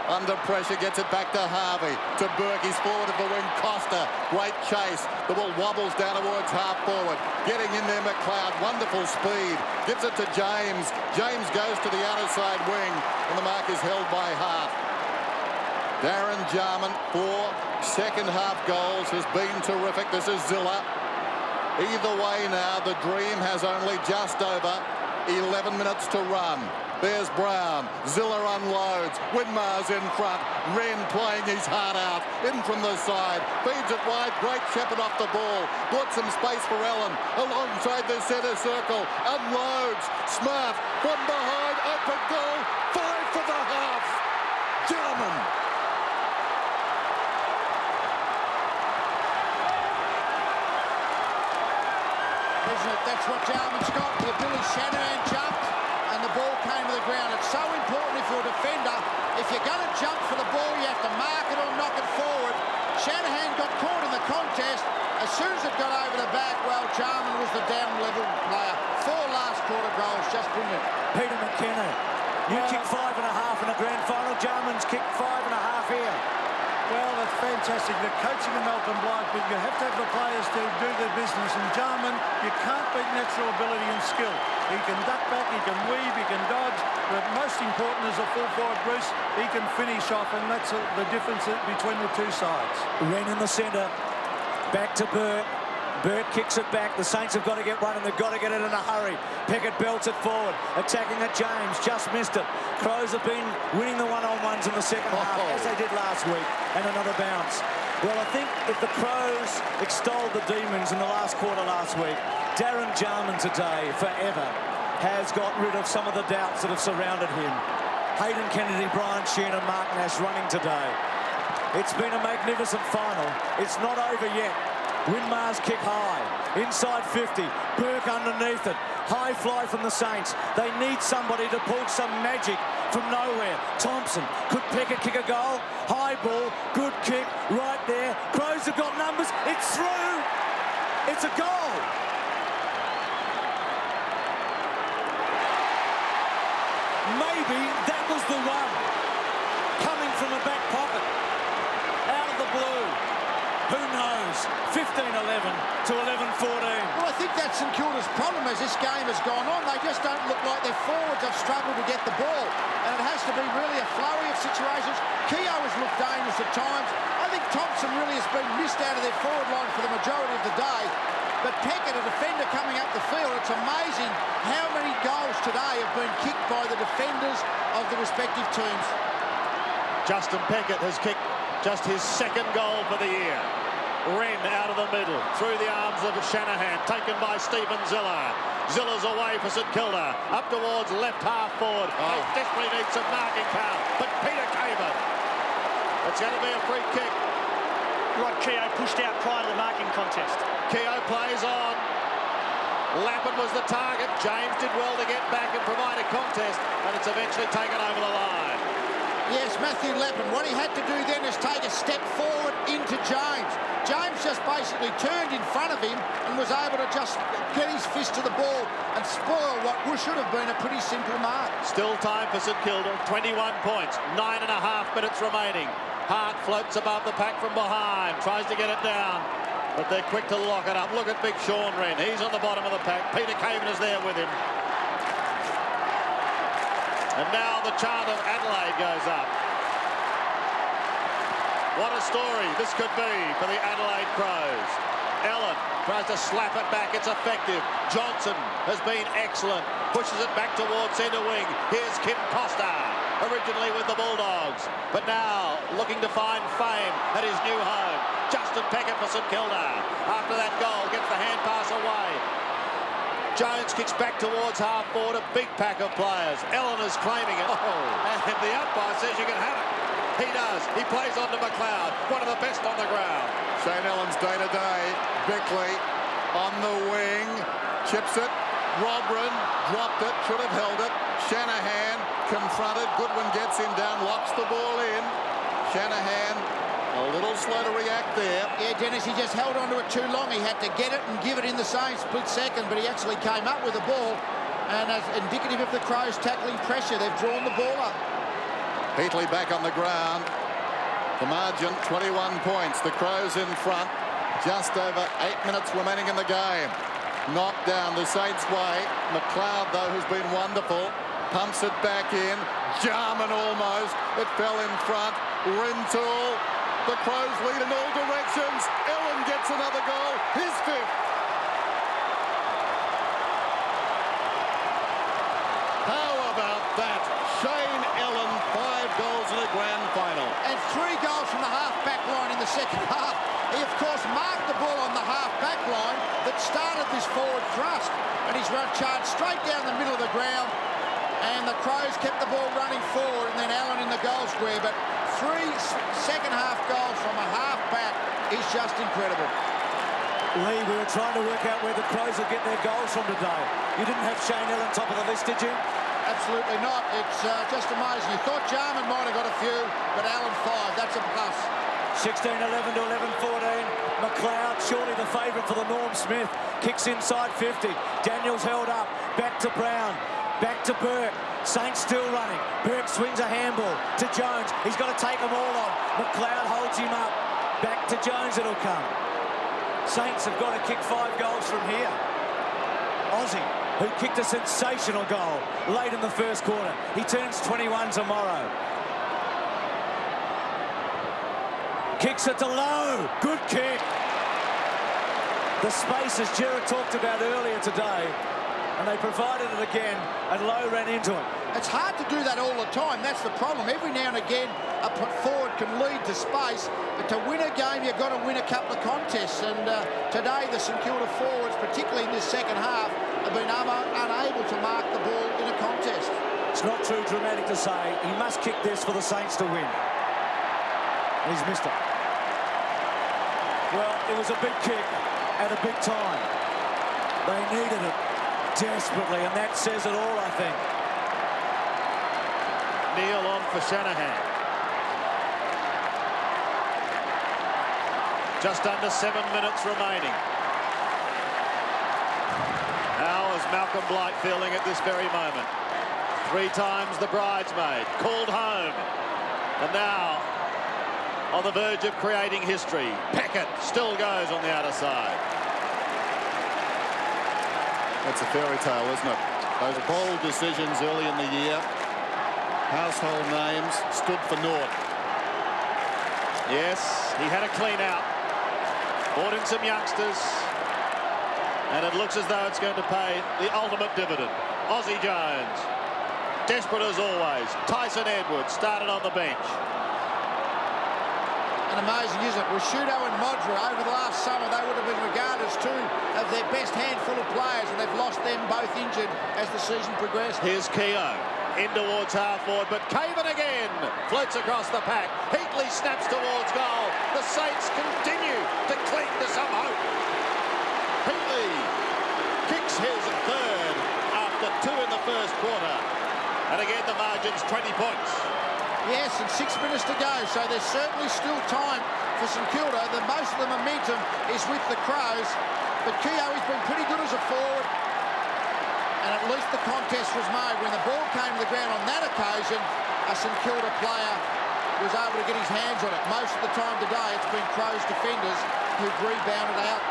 Under pressure, gets it back to Harvey. To Burke, he's forward of the wing. Costa, great chase. The ball wobbles down towards half forward. Getting in there, McLeod, wonderful speed. Gives it to James. James goes to the outer side wing, and the mark is held by Hart. Darren Jarman, 4 second half goals, has been terrific. This is Zilla. Either way now, the dream has only just over 11 minutes to run. There's Brown. Zilla unloads. Winmar's in front. Wren playing his heart out. In from the side. Feeds it wide. Great shepherd off the ball. Bought some space for Allen. Alongside the centre circle. Unloads. Smart. From behind. Open goal. 5 for the half. Jarman. Isn't it? That's what Jarman's got. The ability. Shanahan jumped and the ball came to the ground. It's so important if you're a defender. If you're going to jump for the ball, you have to mark it or knock it forward. Shanahan got caught in the contest. As soon as it got over the back, well, Jarman was the down-level player. 4 last quarter goals, just brilliant. Peter McKenna, you kicked 5.5 in the grand final. Jarman's kicked 5.5 here. Well, that's fantastic. The coaching of Malcolm Blight, but you have to have the players to do their business. And Jarman, you can't beat natural ability and skill. He can duck back, he can weave, he can dodge. But most important as a full forward, Bruce, he can finish off, and that's the difference between the two sides. Wren in the centre, back to Burke. Burke kicks it back. The Saints have got to get one, and they've got to get it in a hurry. Pickett belts it forward, attacking at James, just missed it. Crows have been winning the one-on-ones in the second half, as they did last week, and another bounce. Well, I think if the Crows extolled the demons in the last quarter last week, Darren Jarman today, forever, has got rid of some of the doubts that have surrounded him. Hayden Kennedy, Brian Sheehan and Mark Nash running today. It's been a magnificent final. It's not over yet. Winmar's kick high, inside 50, Burke underneath it, high fly from the Saints. They need somebody to pull some magic from nowhere. Thompson, could Pickett kick a goal? High ball, good kick, right there. Crows have got numbers, it's through, it's a goal. Maybe that was the one, coming from a back pocket, out of the blue. Who knows? 15-11 to 11-14. Well, I think that's St Kilda's problem as this game has gone on. They just don't look like their forwards have struggled to get the ball. And it has to be really a flurry of situations. Keogh has looked dangerous at times. I think Thompson really has been missed out of their forward line for the majority of the day. But Pickett, a defender coming up the field, it's amazing how many goals today have been kicked by the defenders of the respective teams. Justin Pickett has kicked just his 2nd goal for the year. Wren out of the middle, through the arms of Shanahan, taken by Stephen Zilla. Zilla's away for St Kilda. Up towards left half forward. They desperately need some marking power. But Peter Caven. It's going to be a free kick. Rod Keogh pushed out prior to the marking contest. Keogh plays on. Lappin was the target. James did well to get back and provide a contest, and it's eventually taken over the line. Yes, Matthew Lappin. What he had to do then is take a step forward into James. James just basically turned in front of him and was able to just get his fist to the ball and spoil what should have been a pretty simple mark. Still time for St Kilda. 21 points. 9.5 minutes remaining. Hart floats above the pack from behind. Tries to get it down. But they're quick to lock it up. Look at big Sean Wren. He's on the bottom of the pack. Peter Caven is there with him. And now the chant of Adelaide goes up. What a story this could be for the Adelaide Crows. Ellen tries to slap it back. It's effective. Johnson has been excellent. Pushes it back towards centre wing. Here's Kim Costa, originally with the Bulldogs, but now looking to find fame at his new home. Justin Peckett for St Kilda. After that goal, gets the hand pass away. Jones kicks back towards half forward, a big pack of players. Ellen is claiming it, and the umpire says you can have it. He does. He plays on to McLeod, one of the best on the ground. St. Helens day-to-day. Bickley on the wing, chips it. Robran dropped it, should have held it. Shanahan confronted. Goodwin gets him down, locks the ball in. Shanahan a little slow to react there. Yeah, Dennis, he just held onto it too long. He had to get it and give it in the same split second, but he actually came up with the ball. And as indicative of the Crows tackling pressure, they've drawn the ball up. Heatley back on the ground. The margin, 21 points. The Crows in front. Just over 8 minutes remaining in the game. Knocked down the Saints' way. McLeod, though, has been wonderful. Pumps it back in. Jarman almost. It fell in front. Rintoul. The Crows lead in all directions. Ellen gets another goal. His fifth. How about that? Shane Ellen, 5 goals in a grand final. And 3 goals from the half-back line in the second half. He, of course, marked the ball on the half-back line that started this forward thrust. And he's charged straight down the middle of the ground. And the Crows kept the ball running forward, and then Allen in the goal square. But 3 second-half goals from a half-back is just incredible. Lee, we were trying to work out where the Crows would get their goals from today. You didn't have Shane Ellen top of the list, did you? Absolutely not. It's just amazing. You thought Jarman might have got a few, but Allen 5. That's a plus. 16-11 to 11-14. McLeod, surely the favourite for the Norm Smith. Kicks inside 50. Daniels held up. Back to Brown. Back to Burke. Saints still running. Burke swings a handball to Jones. He's got to take them all on. McLeod holds him up. Back to Jones it'll come. Saints have got to kick 5 goals from here. Aussie, who kicked a sensational goal late in the first quarter. He turns 21 tomorrow. Kicks it to Lowe. Good kick. The space, as Gerard talked about earlier today, and they provided it again, and Lowe ran into it. It's hard to do that all the time. That's the problem. Every now and again, a forward can lead to space, but to win a game, you've got to win a couple of contests. And today, the St Kilda forwards, particularly in this second half, have been unable to mark the ball in a contest. It's not too dramatic to say he must kick this for the Saints to win. And he's missed it. Well, it was a big kick at a big time. They needed it desperately, and that says it all, I think. Neil on for Shanahan. Just under 7 minutes remaining. How is Malcolm Blight feeling at this very moment? 3 times the bridesmaid, called home. And now, on the verge of creating history, Peckett still goes on the outer side. That's a fairy tale, isn't it? Those bold decisions early in the year. Household names stood for naught. Yes, he had a clean out. Brought in some youngsters. And it looks as though it's going to pay the ultimate dividend. Aussie Jones. Desperate as always. Tyson Edwards started on the bench. And amazing, isn't it? Rashudo and Modra, over the last summer, they would have been regarded as two of their best handful of players, and they've lost them both injured as the season progressed. Here's Keogh. In towards half-forward, but Caven again floats across the pack. Heatley snaps towards goal. The Saints continue to cling to some hope. Heatley kicks his third after 2 in the first quarter. And again, the margin's 20 points. Yes, and 6 minutes to go, so there's certainly still time for St Kilda. Most of the momentum is with the Crows, but Keogh has been pretty good as a forward. And at least the contest was made. When the ball came to the ground on that occasion, a St Kilda player was able to get his hands on it. Most of the time today, it's been Crows defenders who've rebounded out.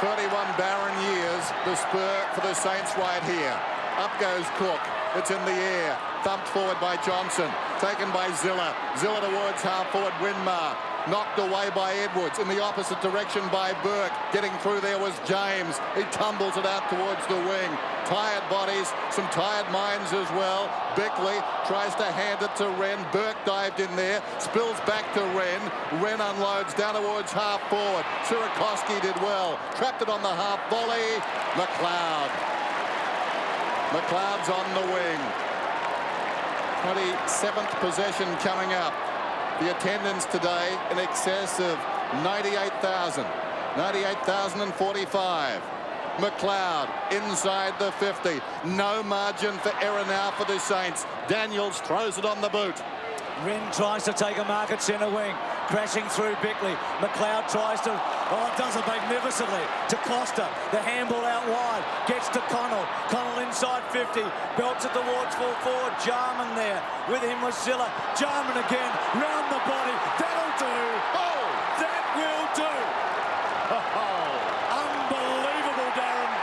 31 barren years, the spur for the Saints right here. Up goes Cook. It's in the air. Thumped forward by Johnson. Taken by Zilla. Zilla towards half-forward Winmar. Knocked away by Edwards. In the opposite direction by Burke. Getting through there was James. He tumbles it out towards the wing. Tired bodies, some tired minds as well. Beckley tries to hand it to Wren. Burke dived in there. Spills back to Wren. Wren unloads down towards half-forward. Surakoski did well. Trapped it on the half volley. McLeod. McLeod's on the wing. 27th possession coming up. The attendance today in excess of 98,000. 98,045. McLeod inside the 50. No margin for error now for the Saints. Daniels throws it on the boot. Wren tries to take a mark at centre wing. Crashing through Beckley. McLeod tries to, does it magnificently to Costa. The handball out wide. Gets to Connell. Connell inside 50. Belts it towards full forward. Jarman there. With him was Zilla. Jarman again. Round the body. That'll do. Oh, that will do. Oh, unbelievable, Darren.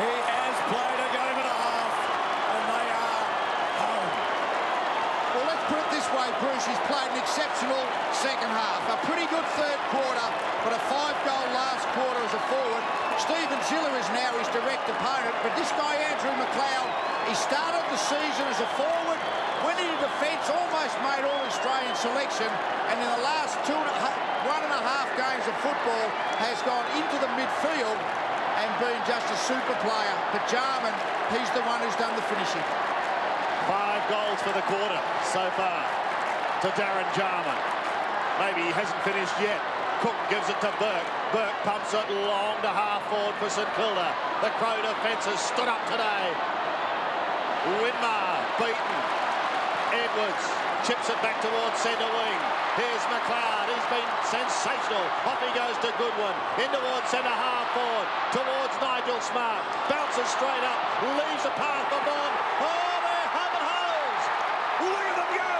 He has played a game and a half. And they are home. Well, let's put it this way, Bruce. He's played an exceptional second half. A pretty good third quarter, but a 5-goal last quarter as a forward. Stephen Zilla is now his direct opponent, but this guy, Andrew McLeod, he started the season as a forward, went into defence, almost made All-Australian selection, and in the last 1.5 games of football has gone into the midfield and been just a super player. But Jarman, he's the one who's done the finishing. 5 goals for the quarter so far to Darren Jarman. Maybe he hasn't finished yet. Cook gives it to Burke. Burke pumps it long to half-forward for St Kilda. The Crow defence has stood up today. Winmar beaten. Edwards chips it back towards centre wing. Here's McLeod. He's been sensational. Off he goes to Goodwin. In towards centre half-forward. Towards Nigel Smart. Bounces straight up. Leaves a path for Bond. Oh, they're home and hose. Look at them go.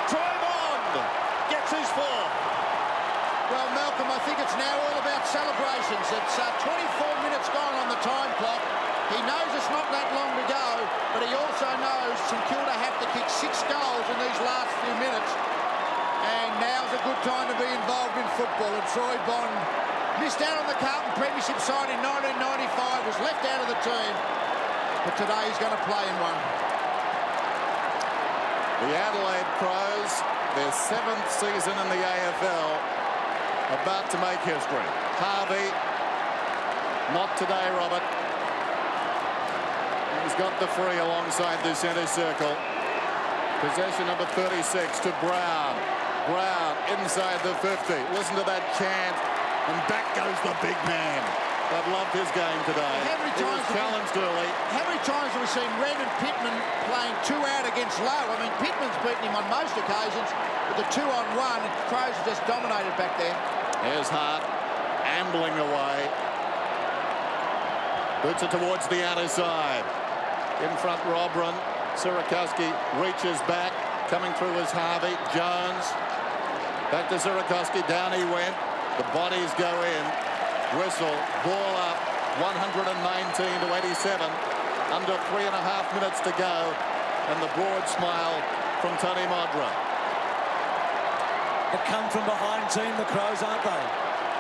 Troy Bond gets his fourth. Well, Malcolm, I think it's now all about celebrations. It's 24 minutes gone on the time clock. He knows it's not that long to go, but he also knows St Kilda have to kick 6 goals in these last few minutes. And now's a good time to be involved in football. And Troy Bond missed out on the Carlton Premiership side in 1995, was left out of the team. But today he's going to play in one. The Adelaide Crows, their 7th season in the AFL, about to make history. Harvey, not today, Robert. He's got the free alongside the centre circle. Possession number 36 to Brown. Brown inside the 50. Listen to that chant. And back goes the big man. I've loved his game today. He was challenged early. How many times have we seen Red and Pittman playing 2 out against Lowe? I mean, Pittman's beaten him on most occasions, but the 2-on-1, and Crows have just dominated back there. Here's Hart, ambling away. Puts it towards the outer side. In front, Robran. Surakoski reaches back. Coming through is Harvey. Jones. Back to Surakoski. Down he went. The bodies go in. Whistle. Ball up. 119 to 87. Under 3.5 minutes to go. And the broad smile from Tony Modra. The come-from-behind team, the Crows, aren't they?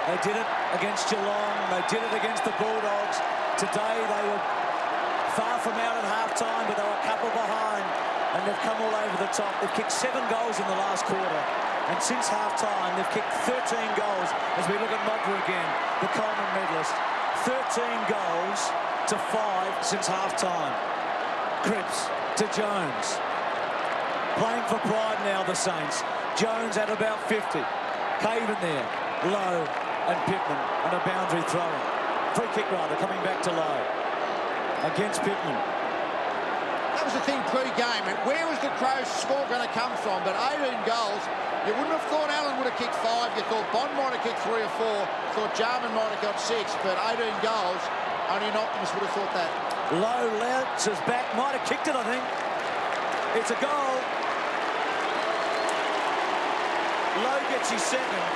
They did it against Geelong. They did it against the Bulldogs. Today they were far from out at half-time, but they were a couple behind, and they've come all over the top. They've kicked 7 goals in the last quarter, and since half-time, they've kicked 13 goals. As we look at Mogra again, the Coleman medalist, 13 goals to 5 since half-time. Cripps to Jones. Playing for pride now, the Saints. Jones at about 50. Caven there, Lowe and Pittman, and a boundary throw. Free kick rather, coming back to Lowe. Against Pittman. That was the thing pre-game, and where was the Crows' score going to come from? But 18 goals, you wouldn't have thought Allen would have kicked 5. You thought Bond might have kicked 3 or 4. Thought Jarman might have got 6, but 18 goals, only an optimist would have thought that. Lowe louches back, might have kicked it, I think. It's a goal. Lowe gets his second.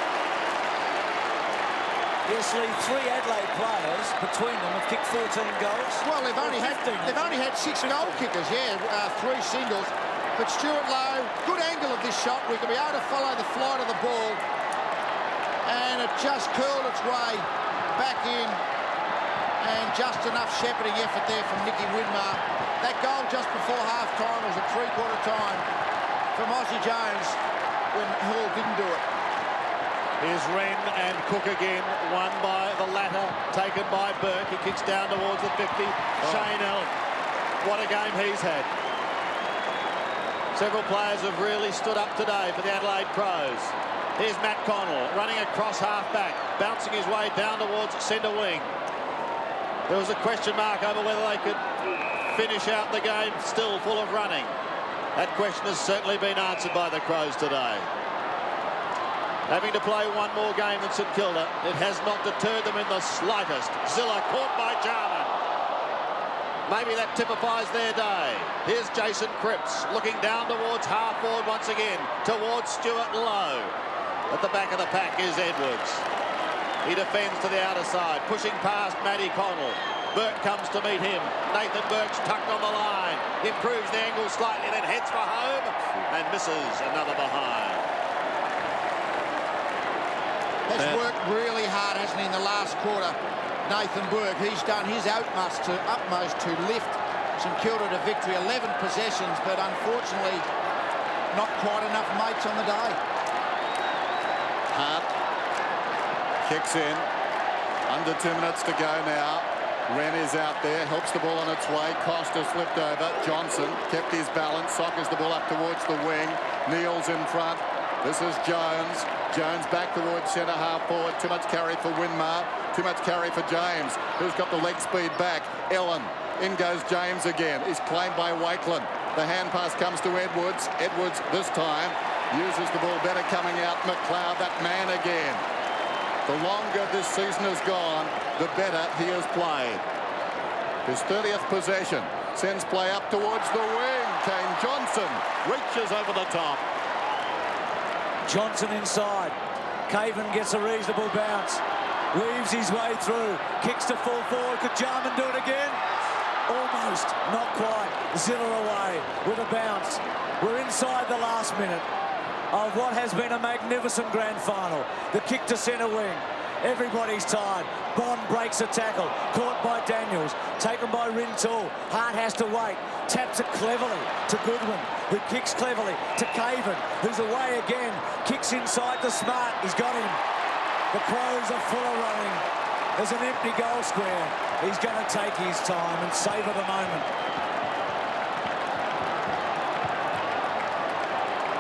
Yes, Lee, 3 Adelaide players between them have kicked 14 goals. Well, they've only had 6 goal kickers, 3 singles. But Stuart Lowe, good angle of this shot. We can be able to follow the flight of the ball. And it just curled its way back in. And just enough shepherding effort there from Nicky Winmar. That goal just before half-time was a 3-quarter time from Aussie Jones when Hall didn't do it. Here's Wren and Cook again, won by the latter, taken by Burke. He kicks down towards the 50. Shane Allen, what a game he's had. Several players have really stood up today for the Adelaide Crows. Here's Matt Connell running across half-back, bouncing his way down towards centre wing. There was a question mark over whether they could finish out the game still full of running. That question has certainly been answered by the Crows today. Having to play one more game than St Kilda, it has not deterred them in the slightest. Zilla caught by Jarman. Maybe that typifies their day. Here's Jason Cripps looking down towards half-forward once again, towards Stuart Lowe. At the back of the pack is Edwards. He defends to the outer side, pushing past Matty Connell. Burke comes to meet him. Nathan Burke's tucked on the line. Improves the angle slightly, then heads for home and misses another behind. Has worked really hard, hasn't he, in the last quarter, Nathan Burke. He's done his utmost to lift St Kilda to victory. 11 possessions, but unfortunately not quite enough mates on the day. Hart kicks in. Under 2 minutes to go now. Wren is out there, helps the ball on its way. Costa slipped over. Johnson kept his balance, sockers the ball up towards the wing. Neal's in front. This is Jones. Jones back towards centre half forward. Too much carry for Winmar. Too much carry for James, who's got the leg speed back. Ellen. In goes James again. He's claimed by Wakeland. The hand pass comes to Edwards. Edwards this time uses the ball better coming out. McLeod, that man again. The longer this season has gone, the better he has played. His 30th possession. Sends play up towards the wing. Kane Johnson reaches over the top. Johnson inside. Caven gets a reasonable bounce. Weaves his way through. Kicks to full forward. Could Jarman do it again? Almost. Not quite. Zilla away with a bounce. We're inside the last minute of what has been a magnificent grand final. The kick to centre wing. Everybody's tired. Bond breaks a tackle. Caught by Daniels. Taken by Rintoul. Hart has to wait. Taps it cleverly to Goodwin, who kicks cleverly to Caven, who's away again. Kicks inside to Smart. He's got him. The Crows are full of running. There's an empty goal square. He's going to take his time and savour the moment.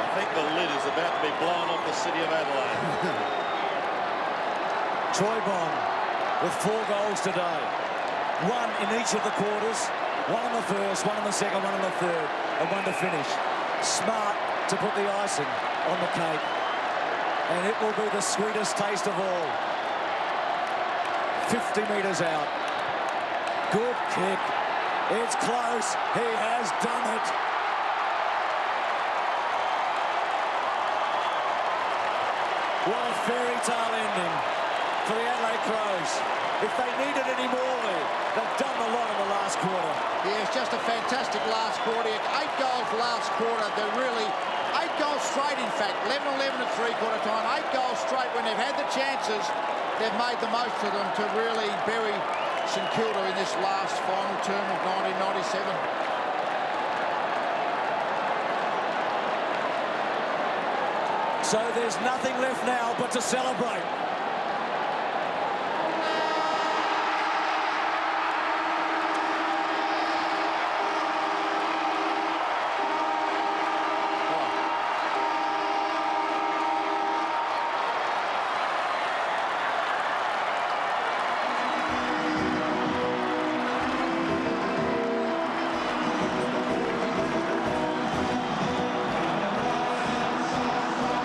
I think the lid is about to be blown off the city of Adelaide. Troy Bond with 4 goals today. 1 in each of the quarters. 1 in the first, 1 in the second, 1 in the third, and 1 to finish. Smart to put the icing on the cake. And it will be the sweetest taste of all. 50 metres out. Good kick. It's close. He has done it. What a fairy tale ending for the Adelaide Crows. If they needed any more, they've done a lot in the last quarter. Yeah, it's just a fantastic last quarter. 8 goals last quarter. They're really 8 goals straight, in fact. 11-11 at 3-quarter time. 8 goals straight. When they've had the chances, they've made the most of them to really bury St Kilda in this last final term of 1997. So there's nothing left now but to celebrate.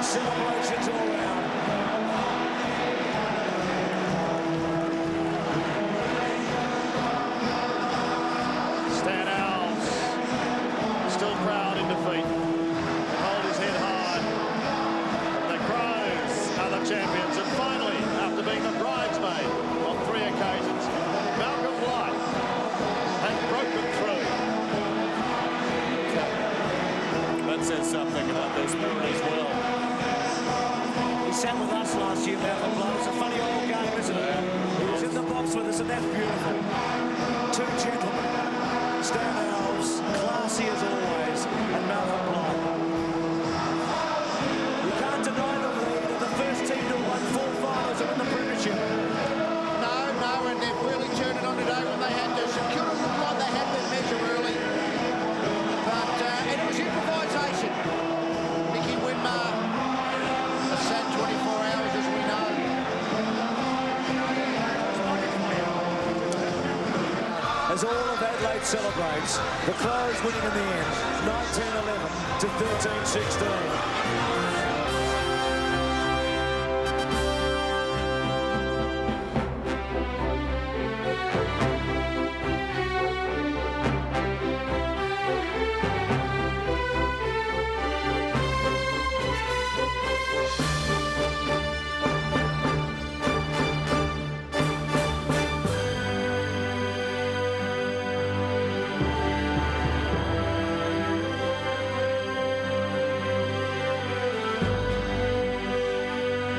Celebrations all round. Stan Alves, still proud in defeat. Hold his head high. The Crows are the champions. And finally, after being the bridesmaid on 3 occasions, Malcolm Blight has broken through. That says something about their spirit as well. He sat with us last year, Malcolm Blight. It's a funny old game, isn't it? He was in the box with us, and that's beautiful. 2 gentlemen. Stan Alves, classy as always, and Malcolm Blight. You can't deny the lead of the first team to win 4 finals and win the premiership. No, and they've really turned it on today when they had to. St Kilda looked like they had their measure early. But, and it was improvisation. Mickey Winmar, a sad 24 hours as we know. As all of Adelaide celebrates, the Crows winning in the end, 19-11 to 13-16.